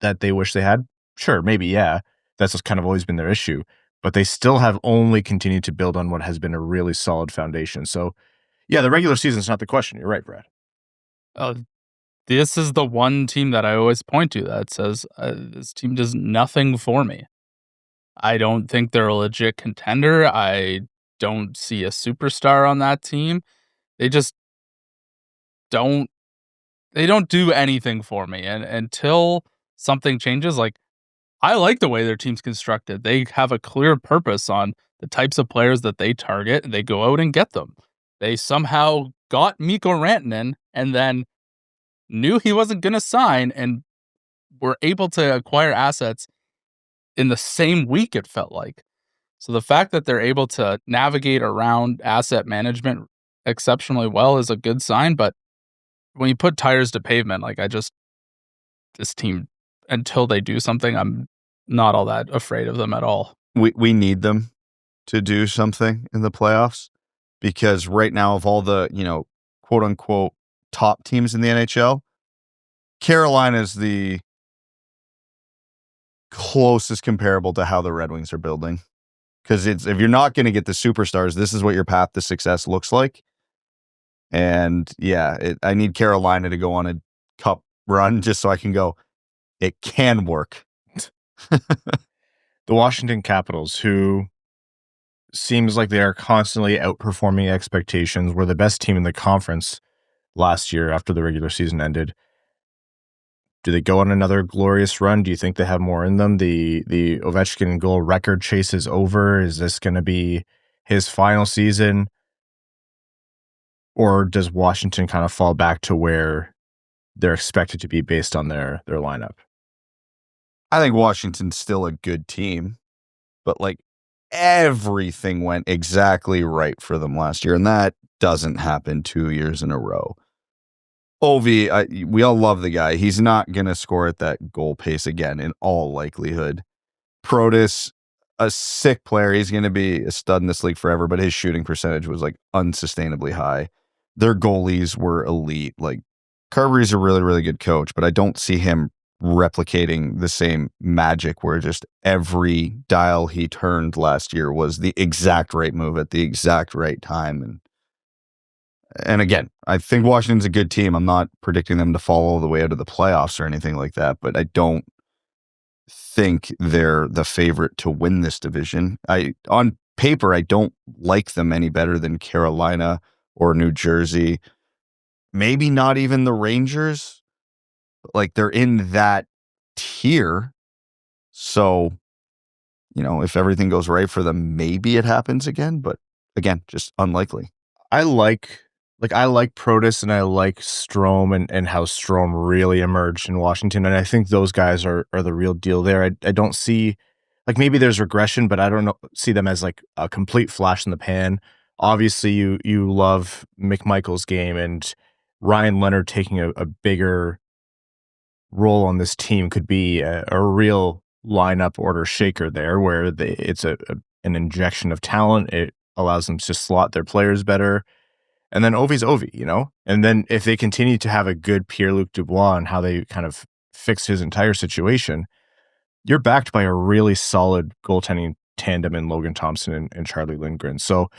that they wish they had? Sure, maybe, yeah. That's just kind of always been their issue. But they still have only continued to build on what has been a really solid foundation. So, yeah, the regular season's not the question. You're right, Brad. This is the one team that I always point to that says, this team does nothing for me. I don't think they're a legit contender. I don't see a superstar on that team. They just don't do anything for me. And until something changes, like, I like the way their team's constructed. They have a clear purpose on the types of players that they target, and they go out and get them. they somehow got Mikko Rantanen and then knew he wasn't going to sign and were able to acquire assets in the same week, it felt like. So the fact that they're able to navigate around asset management exceptionally well is a good sign. But when you put tires to pavement, like this team, until they do something, I'm not all that afraid of them at all. We need them to do something in the playoffs because right now of all the, quote unquote top teams in the NHL, Carolina is the closest comparable to how the Red Wings are building. Because if you're not going to get the superstars, this is what your path to success looks like. And yeah, I need Carolina to go on a cup run just so I can go, it can work. The Washington Capitals, who seems like they are constantly outperforming expectations, were the best team in the conference last year after the regular season ended. Do they go on another glorious run? Do you think they have more in them? The Ovechkin goal record chase is over. Is this going to be his final season? Or does Washington kind of fall back to where they're expected to be based on their lineup? I think Washington's still a good team, but like everything went exactly right for them last year, and that doesn't happen 2 years in a row. Ovi, we all love the guy. He's not going to score at that goal pace again in all likelihood. Protas, a sick player. He's going to be a stud in this league forever, but his shooting percentage was like unsustainably high. Their goalies were elite. Like, Carberry's a really, really good coach, but I don't see him replicating the same magic where just every dial he turned last year was the exact right move at the exact right time. And again, I think Washington's a good team. I'm not predicting them to fall all the way out of the playoffs or anything like that, but I don't think they're the favorite to win this division. On paper, I don't like them any better than Carolina or New Jersey. Maybe not even the Rangers. Like, they're in that tier. So, if everything goes right for them, maybe it happens again. But again, just unlikely. I like Protas and I like Strome and how Strome really emerged in Washington. And I think those guys are the real deal there. I don't see, like, maybe there's regression, but I don't see them as like a complete flash in the pan. Obviously, you love McMichael's game, and Ryan Leonard taking a bigger role on this team could be a real lineup order shaker there, where it's an injection of talent. It allows them to slot their players better. And then Ovi's Ovi, And then if they continue to have a good Pierre-Luc Dubois and how they kind of fix his entire situation, you're backed by a really solid goaltending tandem in Logan Thompson and Charlie Lindgren. So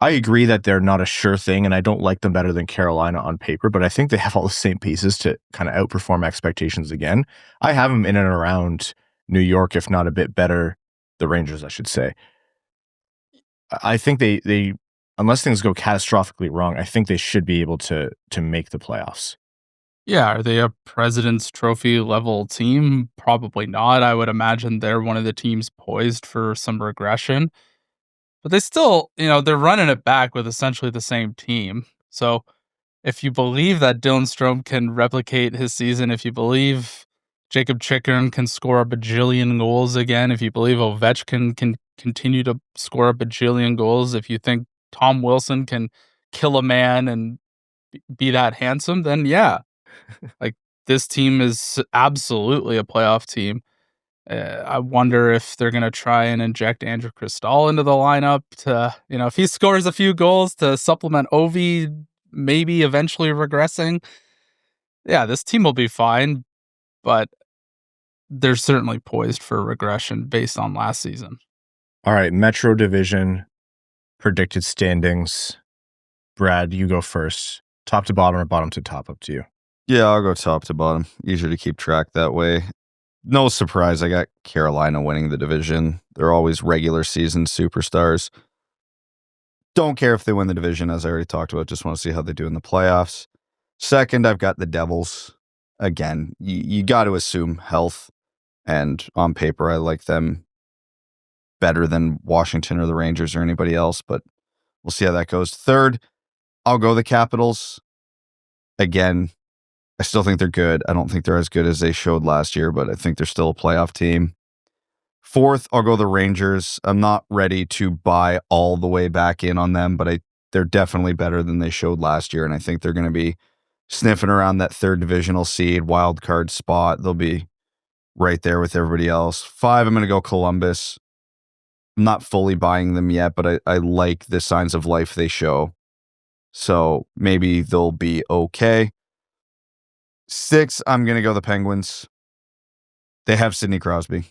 I agree that they're not a sure thing, and I don't like them better than Carolina on paper, but I think they have all the same pieces to kind of outperform expectations again. I have them in and around New York, if not a bit better, the Rangers, I should say. I think they unless things go catastrophically wrong, I think they should be able to make the playoffs. Yeah, are they a President's Trophy level team? Probably not. I would imagine they're one of the teams poised for some regression. But they still, they're running it back with essentially the same team. So if you believe that Dylan Strome can replicate his season, if you believe Jacob Chikrin can score a bajillion goals again, if you believe Ovechkin can continue to score a bajillion goals, if you think Tom Wilson can kill a man and be that handsome, then yeah, like, this team is absolutely a playoff team. I wonder if they're going to try and inject Andrew Cristall into the lineup to, if he scores a few goals to supplement Ovi, maybe eventually regressing. Yeah, this team will be fine, but they're certainly poised for regression based on last season. All right, Metro Division predicted standings. Brad, you go first. Top to bottom or bottom to top, up to you. Yeah, I'll go top to bottom. Easier to keep track that way. No surprise, I got Carolina winning the division. They're always regular season superstars. Don't care if they win the division, as I already talked about. Just want to see how they do in the playoffs. Second, I've got the Devils. Again, you got to assume health. And on paper, I like them better than Washington or the Rangers or anybody else. But we'll see how that goes. Third, I'll go the Capitals. Again, I still think they're good. I don't think they're as good as they showed last year, but I think they're still a playoff team. Fourth, I'll go the Rangers. I'm not ready to buy all the way back in on them, but they're definitely better than they showed last year, and I think they're going to be sniffing around that third divisional seed, wild card spot. They'll be right there with everybody else. 5, I'm going to go Columbus. I'm not fully buying them yet, but I like the signs of life they show. So maybe they'll be okay. 6, I'm going to go the Penguins. They have Sidney Crosby,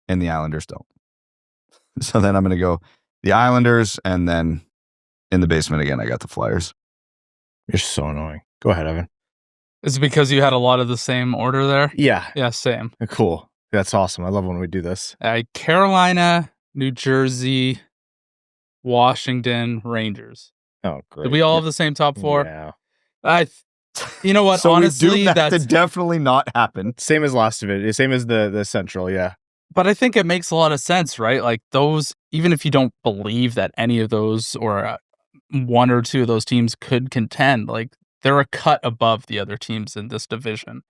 and the Islanders don't. So then I'm going to go the Islanders, and then in the basement again, I got the Flyers. You're so annoying. Go ahead, Evan. Is it because you had a lot of the same order there? Yeah. Yeah, same. Cool. That's awesome. I love when we do this. Carolina, New Jersey, Washington, Rangers. Oh, great. Did we all have the same top 4? Yeah. You know what? So honestly, that's definitely not happen. Same as last of it. Same as the Central, yeah. But I think it makes a lot of sense, right? Like those, even if you don't believe that any of those or one or two of those teams could contend, like they're a cut above the other teams in this division.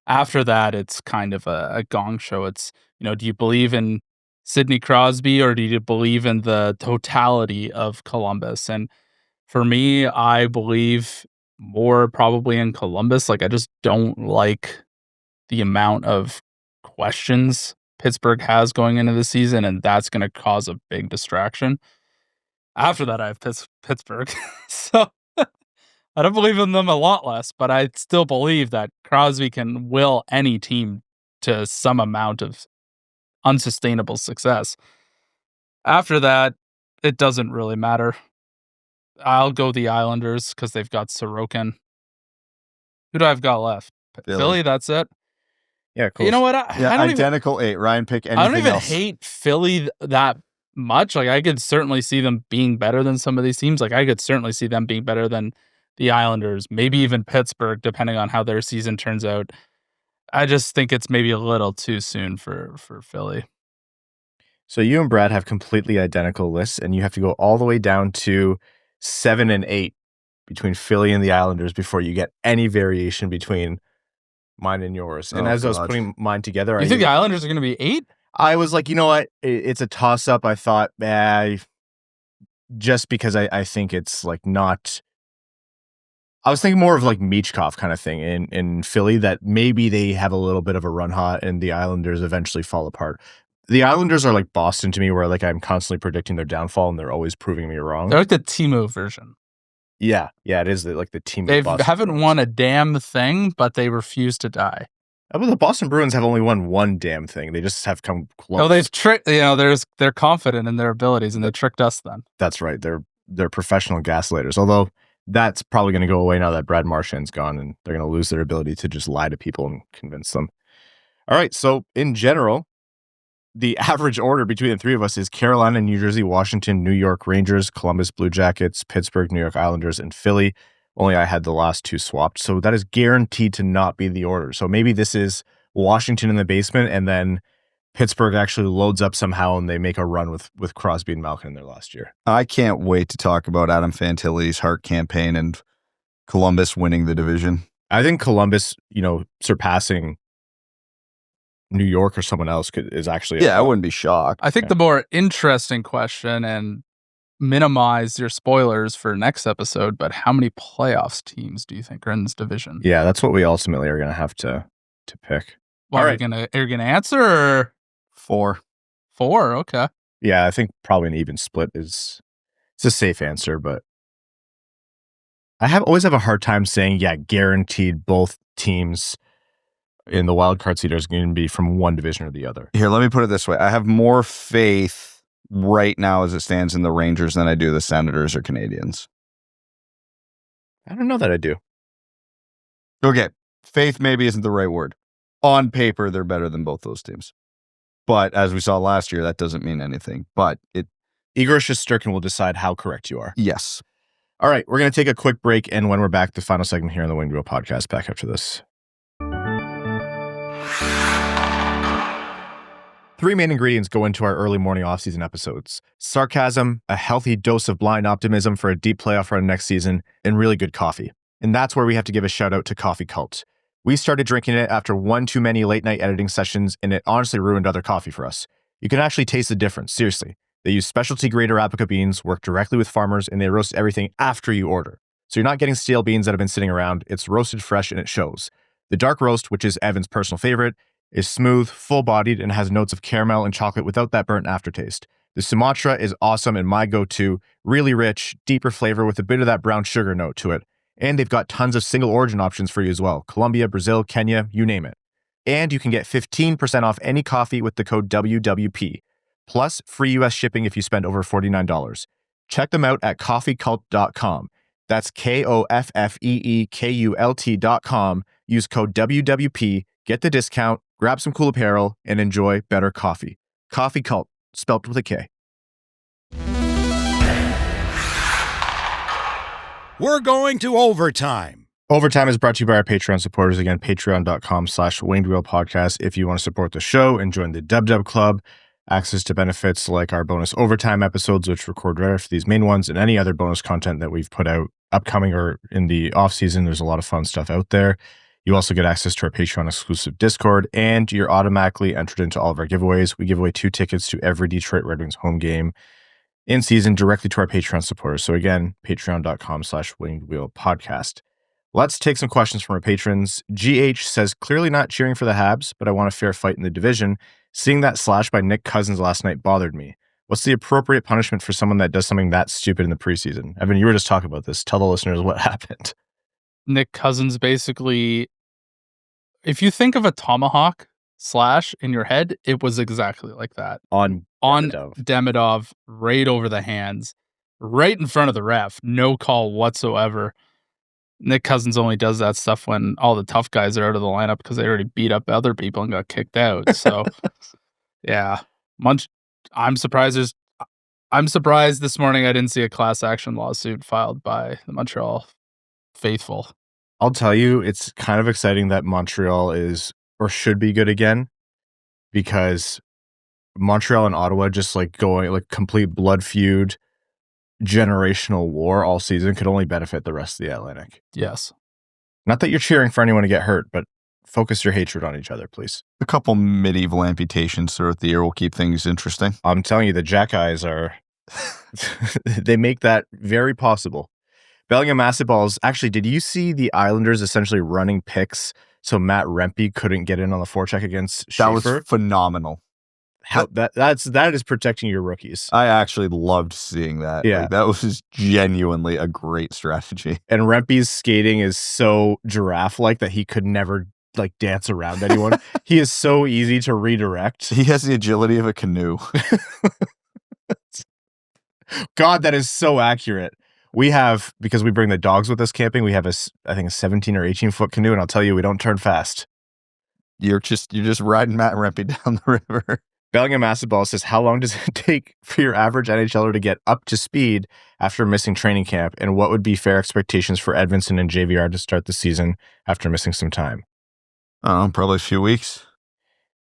After that, it's kind of a gong show. It's, do you believe in Sidney Crosby or do you believe in the totality of Columbus? And for me, I believe more probably in Columbus. Like I just don't like the amount of questions Pittsburgh has going into the season, and that's going to cause a big distraction. After that, I have Pittsburgh. So I don't believe in them a lot less, but I still believe that Crosby can will any team to some amount of unsustainable success. After that, it doesn't really matter. I'll go the Islanders because they've got Sorokin. Who do I've got left? Philly, that's it. Yeah, cool. You know what? I don't identical even, 8. Ryan, pick anything I don't even else. hate Philly that much. Like I could certainly see them being better than some of these teams. Like I could certainly see them being better than the Islanders, maybe even Pittsburgh, depending on how their season turns out. I just think it's maybe a little too soon for Philly. So you and Brad have completely identical lists, and you have to go all the way down to 7 and 8 between Philly and the Islanders before you get any variation between mine and yours. And as I was putting mine together, you think the Islanders are going to be 8? I was like, you know what? It's a toss-up. I thought, just because I think it's like not... I was thinking more of like Michkov kind of thing in Philly, that maybe they have a little bit of a run hot and the Islanders eventually fall apart. The Islanders are like Boston to me, where like I'm constantly predicting their downfall and they're always proving me wrong. They're like the Timo version. Yeah, it is like the team. They haven't won a damn thing, but they refuse to die. But the Boston Bruins have only won one damn thing. They just have come close. No, they've tricked. They're confident in their abilities, and they tricked us. Then that's right. They're professional gaslighters. Although that's probably going to go away now that Brad Marchand's gone, and they're going to lose their ability to just lie to people and convince them. All right. So in general, the average order between the three of us is Carolina, New Jersey, Washington, New York Rangers, Columbus Blue Jackets, Pittsburgh, New York Islanders, and Philly. Only I had the last two swapped. So that is guaranteed to not be the order. So maybe this is Washington in the basement, and then Pittsburgh actually loads up somehow and they make a run with Crosby and Malkin in their last year. I can't wait to talk about Adam Fantilli's Hart campaign and Columbus winning the division. I think Columbus, surpassing New York or someone else is actually... Yeah, I wouldn't be shocked. I think the more interesting question, and minimize your spoilers for next episode, but how many playoffs teams do you think are in this division? Yeah, that's what we ultimately are going to have to pick. Well, all right. Are you gonna answer? Or? 4. 4, okay. Yeah, I think probably an even split it's a safe answer, but I always have a hard time saying, guaranteed both teams in the wild card seed is going to be from one division or the other. Here, let me put it this way. I have more faith right now as it stands in the Rangers than I do the Senators or Canadiens. I don't know that I do. Okay, faith maybe isn't the right word. On paper, they're better than both those teams. But as we saw last year, that doesn't mean anything. But Igor Shesterkin will decide how correct you are. Yes. All right, we're going to take a quick break, and when we're back, the final segment here on the Wing Wheel Podcast, back after this. 3 main ingredients go into our early morning off-season episodes: sarcasm, a healthy dose of blind optimism for a deep playoff run next season, and really good coffee. And that's where we have to give a shout out to Coffee Cult. We started drinking it after one too many late night editing sessions, and it honestly ruined other coffee for us. You can actually taste the difference, seriously. They use specialty grade Arabica beans, work directly with farmers, and they roast everything after you order. So you're not getting stale beans that have been sitting around. It's roasted fresh and it shows. The dark roast, which is Evan's personal favorite, is smooth, full-bodied, and has notes of caramel and chocolate without that burnt aftertaste. The Sumatra is awesome and my go-to, really rich, deeper flavor with a bit of that brown sugar note to it. And they've got tons of single origin options for you as well. Colombia, Brazil, Kenya, you name it. And you can get 15% off any coffee with the code WWP, plus free US shipping if you spend over $49. Check them out at coffeecult.com. That's KOFFEEKULT.com. Use code WWP, get the discount, grab some cool apparel, and enjoy better coffee. Coffee Cult, spelled with a K. We're going to overtime. Overtime is brought to you by our Patreon supporters. Again, patreon.com/wingedwheel podcast. If you want to support the show and join the Dub Club, access to benefits like our bonus overtime episodes, which record right after these main ones, and any other bonus content that we've put out upcoming or in the off season. There's a lot of fun stuff out there. You also get access to our Patreon exclusive Discord, and you're automatically entered into all of our giveaways. We give away 2 tickets to every Detroit Red Wings home game in season directly to our Patreon supporters. So again, patreon.com/wingedwheel podcast. Let's take some questions from our patrons. GH says, clearly not cheering for the Habs, but I want a fair fight in the division. Seeing that slash by Nick Cousins last night bothered me. What's the appropriate punishment for someone that does something that stupid in the preseason? Evan, you were just talking about this. Tell the listeners what happened. Nick Cousins basically, if you think of a tomahawk slash in your head, it was exactly like that. On Demidov, right over the hands, right in front of the ref. No call whatsoever. Nick Cousins only does that stuff when all the tough guys are out of the lineup because they already beat up other people and got kicked out. So, yeah. I'm surprised this morning I didn't see a class action lawsuit filed by the Montreal faithful. I'll tell you, it's kind of exciting that Montreal is or should be good again, because Montreal and Ottawa just like going like complete blood feud, generational war all season could only benefit the rest of the Atlantic. Yes. Not that you're cheering for anyone to get hurt, but focus your hatred on each other, please. A couple medieval amputations throughout the year will keep things interesting. I'm telling you, the Jack Eyes are, they make that very possible. Bellingham acid balls. Actually, did you see the Islanders essentially running picks so Matt Rempe couldn't get in on the forecheck against Schaefer? That was phenomenal. That is protecting your rookies. I actually loved seeing that. Yeah. Like, that was genuinely a great strategy. And Rempe's skating is so giraffe-like that he could never like dance around anyone. He is so easy to redirect. He has the agility of a canoe. God, that is so accurate. We have, because we bring the dogs with us camping, we have I think a 17 or 18 foot canoe, and I'll tell you, we don't turn fast. You're just riding Matt Rempe down the river. Bellingham Acid Ball says, how long does it take for your average NHLer to get up to speed after missing training camp? And what would be fair expectations for Edvinsson and JVR to start the season after missing some time? Probably a few weeks.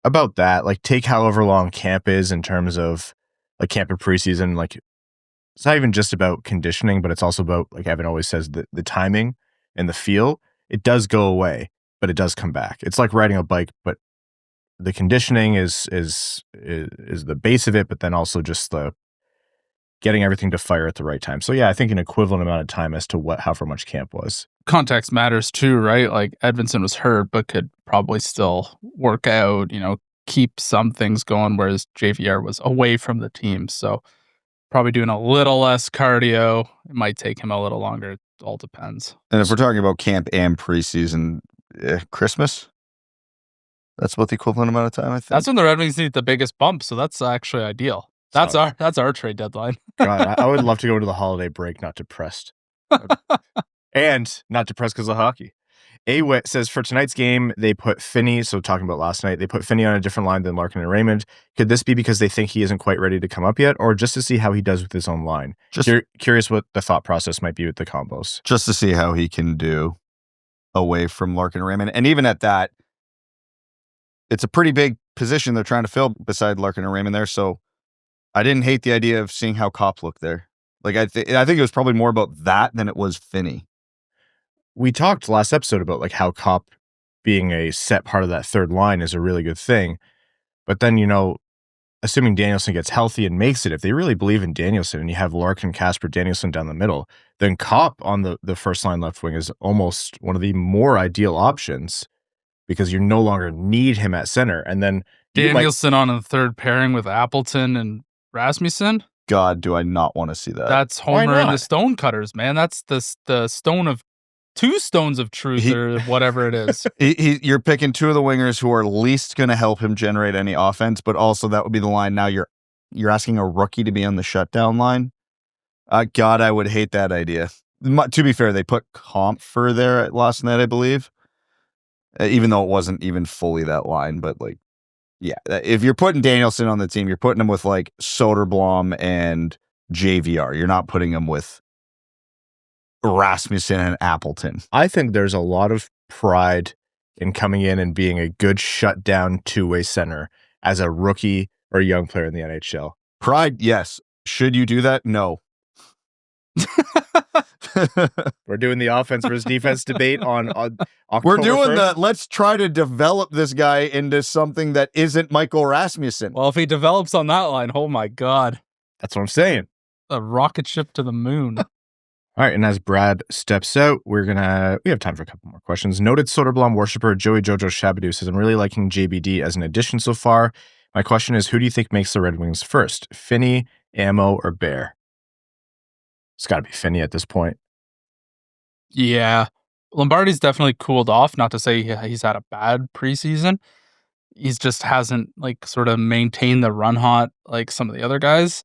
About that, like take however long camp is in terms of like camp and preseason. Like it's not even just about conditioning, but it's also about, like Evan always says, the timing and the feel. It does go away, but it does come back. It's like riding a bike, but the conditioning is the base of it, but then also just the getting everything to fire at the right time. So yeah, I think an equivalent amount of time as to however much camp was. Context matters too, right? Like Edvinsson was hurt, but could probably still work out, keep some things going, whereas JVR was away from the team. So probably doing a little less cardio. It might take him a little longer. It all depends. And if we're talking about camp and preseason, Christmas, that's about the equivalent amount of time, I think. That's when the Red Wings need the biggest bump, so that's actually ideal. That's our trade deadline. God, I would love to go to the holiday break not depressed. And not depressed because of hockey. Awit says, for tonight's game, they put Finney, so talking about last night, they put Finney on a different line than Larkin and Raymond. Could this be because they think he isn't quite ready to come up yet, or just to see how he does with his own line? Just curious what the thought process might be with the combos. Just to see how he can do away from Larkin and Raymond. And even at that, it's a pretty big position they're trying to fill beside Larkin and Raymond there. So I didn't hate the idea of seeing how Kopp looked there. Like I think it was probably more about that than it was Finney. We talked last episode about like how Kopp being a set part of that third line is a really good thing. But then, assuming Danielson gets healthy and makes it, if they really believe in Danielson and you have Larkin, Kasper, Danielson down the middle, then Kopp on the first line left wing is almost one of the more ideal options because you no longer need him at center. And then Danielson on a third pairing with Appleton and Rasmussen. God, do I not want to see that? That's Homer and the Stone Cutters, man. That's the stone of two stones of truth or whatever it is. You're picking two of the wingers who are least going to help him generate any offense, but also that would be the line. Now you're asking a rookie to be on the shutdown line. God, I would hate that idea. To be fair, they put Compher there last night, I believe, even though it wasn't even fully that line. But like, yeah, if you're putting Danielson on the team, you're putting him with like Soderblom and JVR. You're not putting him with Rasmussen and Appleton. I think there's a lot of pride in coming in and being a good shutdown two-way center as a rookie or a young player in the NHL. Pride, yes. Should you do that? No. We're doing the offense versus defense debate on October We're doing 1st. let's try to develop this guy into something that isn't Michael Rasmussen. Well, if he develops on that line, oh my God. That's what I'm saying. A rocket ship to the moon. All right, and as Brad steps out, we have time for a couple more questions. Noted Soderblom worshiper Joey Jojo Shabadoo says, I'm really liking JBD as an addition so far. My question is, who do you think makes the Red Wings first? Finney, Ammo, or Bear? It's got to be Finney at this point. Yeah. Lombardi's definitely cooled off. Not to say he's had a bad preseason. He's just hasn't like sort of maintained the run hot like some of the other guys.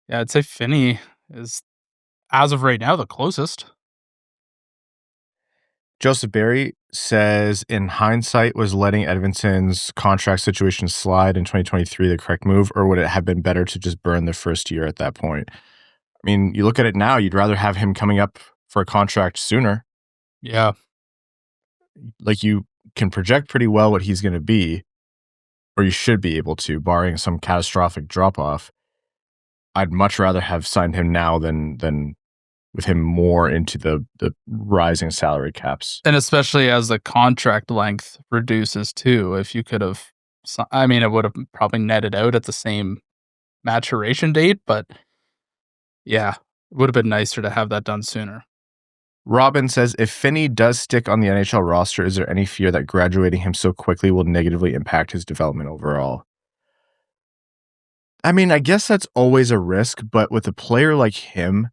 Yeah, I'd say Finney is, as of right now, the closest. Joseph Berry says, in hindsight, was letting Edvinsson's contract situation slide in 2023 the correct move, or would it have been better to just burn the first year at that point? I mean, you look at it now, you'd rather have him coming up for a contract sooner. Yeah. Like, you can project pretty well what he's going to be, or you should be able to, barring some catastrophic drop-off. I'd much rather have signed him now than with him more into the rising salary caps. And especially as the contract length reduces too. If you could have, it would have probably netted out at the same maturation date, but yeah, it would have been nicer to have that done sooner. Robin says, if Finney does stick on the NHL roster, is there any fear that graduating him so quickly will negatively impact his development overall? I mean, I guess that's always a risk, but with a player like him,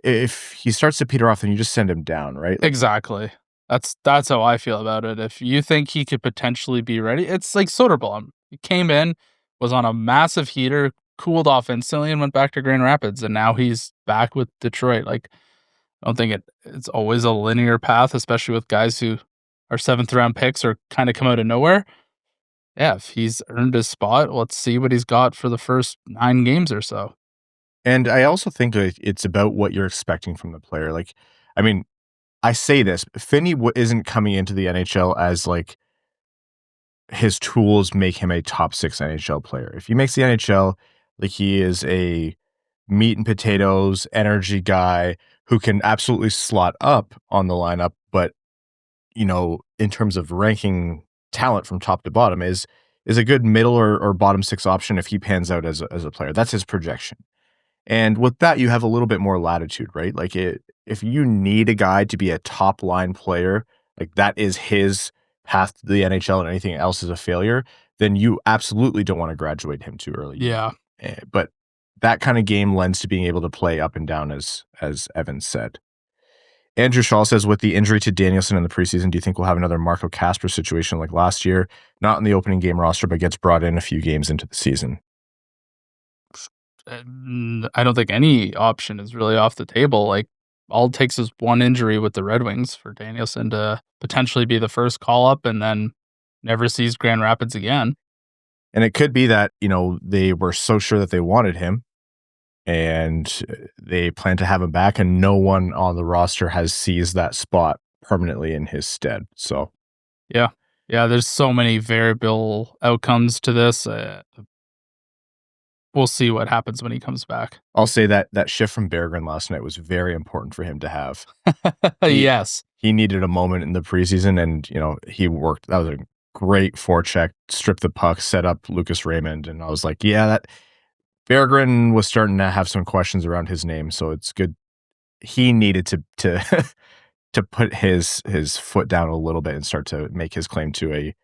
if he starts to peter off, then you just send him down, right? Exactly. That's how I feel about it. If you think he could potentially be ready, it's like Soderblom. He came in, was on a massive heater, cooled off instantly, and went back to Grand Rapids, and now he's back with Detroit. Like, I don't think it's always a linear path, especially with guys who are 7th round picks or kind of come out of nowhere. Yeah, if he's earned his spot, let's see what he's got for the first 9 games or so. And I also think it's about what you're expecting from the player. Like, I mean, I say this, Finney isn't coming into the NHL as like his tools make him a top 6 NHL player. If he makes the NHL, like, he is a meat and potatoes energy guy who can absolutely slot up on the lineup, but in terms of ranking talent from top to bottom is a good middle or bottom 6 option if he pans out as a player. That's his projection. And with that, you have a little bit more latitude, right? Like, if you need a guy to be a top line player, like that is his path to the NHL and anything else is a failure, then you absolutely don't want to graduate him too early. Yeah. But that kind of game lends to being able to play up and down, as Evan said. Andrew Shaw says, with the injury to Danielson in the preseason, do you think we'll have another Marco Kasper situation like last year? Not in the opening game roster, but gets brought in a few games into the season. I don't think any option is really off the table. Like, all it takes is one injury with the Red Wings for Danielson to potentially be the first call up and then never sees Grand Rapids again. And it could be that, they were so sure that they wanted him and they plan to have him back, and no one on the roster has seized that spot permanently in his stead. So, yeah. Yeah, there's so many variable outcomes to this. We'll see what happens when he comes back. I'll say that shift from Berggren last night was very important for him to have. Yes. He needed a moment in the preseason, and he worked. That was a great forecheck, strip the puck, set up Lucas Raymond, and I was like, yeah, that Berggren was starting to have some questions around his name, so it's good. He needed to to put his foot down a little bit and start to make his claim to a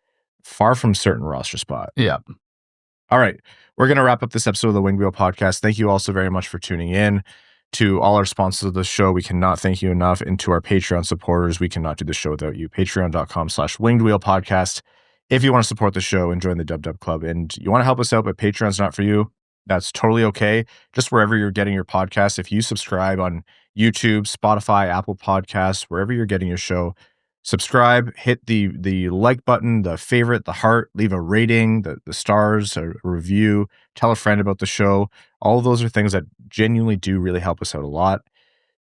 far from certain roster spot. Yeah. All right. We're going to wrap up this episode of the Winged Wheel Podcast. Thank you all so very much for tuning in. To all our sponsors of the show, we cannot thank you enough. And to our Patreon supporters, we cannot do the show without you. Patreon.com/Winged Wheel Podcast. If you want to support the show and join the Dub Dub Club and you want to help us out, but Patreon's not for you, that's totally okay. Just wherever you're getting your podcast, if you subscribe on YouTube, Spotify, Apple Podcasts, wherever you're getting your show, subscribe, hit the like button, the favorite, the heart, leave a rating, the stars, a review, tell a friend about the show. All of those are things that genuinely do really help us out a lot.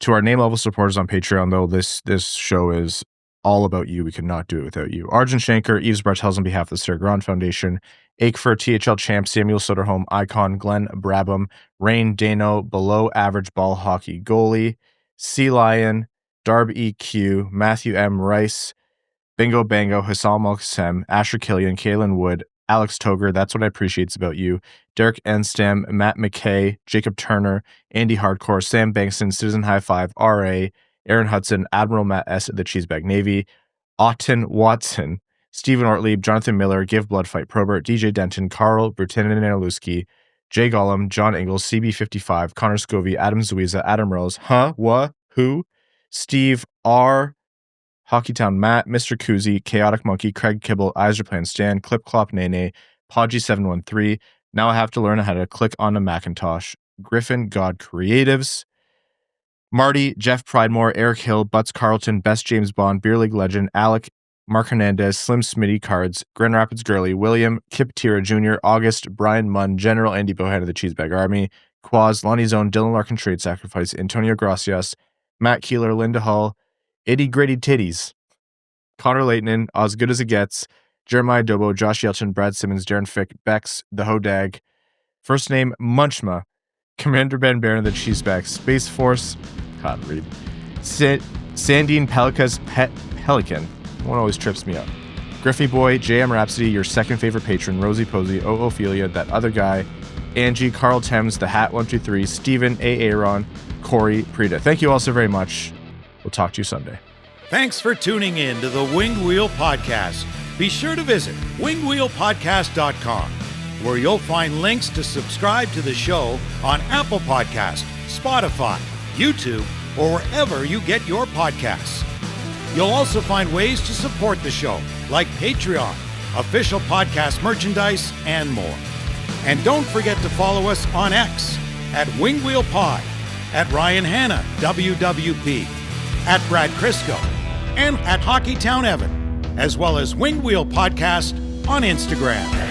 To our name level supporters on Patreon, though, this show is all about you. We could not do it without you. Arjun Shankar, Yves Bartels on behalf of the Sir Grand Foundation, Akefer, THL Champ, Samuel Soderholm, Icon, Glenn Brabham, Rain Dano, Below Average Ball Hockey Goalie, Sea Lion, Darb EQ, Matthew M. Rice, Bingo Bango, Hassam Al-Qassem, Asher Killian, Kaylin Wood, Alex Toger, That's What I Appreciate About You, Derek Enstam, Matt McKay, Jacob Turner, Andy Hardcore, Sam Bankston, Citizen High Five, RA, Aaron Hudson, Admiral Matt S. at the Cheesebag Navy, Auten Watson, Stephen Ortlieb, Jonathan Miller, Give Blood Fight Probert, DJ Denton, Carl Bertinen Naluski, Jay Gollum, John Ingles, CB55, Connor Scovey, Adam Zuiza, Adam Rose, Who, Steve R., Hockeytown Matt, Mr. Kuzi, Chaotic Monkey, Craig Kibble, Eiserplan Stan, Clip Clop Nene, Podgy713. Now I have to learn how to click on a Macintosh. Griffin God Creatives, Marty, Jeff Pridemore, Eric Hill, Butts Carlton, Best James Bond, Beer League Legend, Alec, Mark Hernandez, Slim Smitty Cards, Grand Rapids Girly, William, Kip Tira Jr., August, Brian Munn, General Andy Bohan of the Cheesebag Army, Quaz, Lonnie Zone, Dylan Larkin Trade Sacrifice, Antonio Gracias, Matt Keeler, Linda Hull, Itty Gritty Titties, Connor Leighton, As Good As It Gets, Jeremiah Dobo, Josh Yelchin, Brad Simmons, Darren Fick, Bex, The Hodag, First Name Munchma, Commander Ben Barron, The Cheesebag, Space Force, can't read, Sandin Pellikka's Pet Pelican, one always trips me up, Griffey Boy, JM Rhapsody, Your Second Favorite Patron, Rosie Posey, Ophelia, That Other Guy, Angie, Carl Thames, The Hat 123, Stephen, A. Aaron, Corey, Prita. Thank you all so very much. We'll talk to you Sunday. Thanks for tuning in to the Winged Wheel Podcast. Be sure to visit wingedwheelpodcast.com, where you'll find links to subscribe to the show on Apple Podcasts, Spotify, YouTube, or wherever you get your podcasts. You'll also find ways to support the show, like Patreon, official podcast merchandise, and more. And don't forget to follow us on X at Winged Wheel Pod, at Ryan Hanna, WWP, at Brad Crisco, and at Hockeytown Evan, as well as Winged Wheel Podcast on Instagram.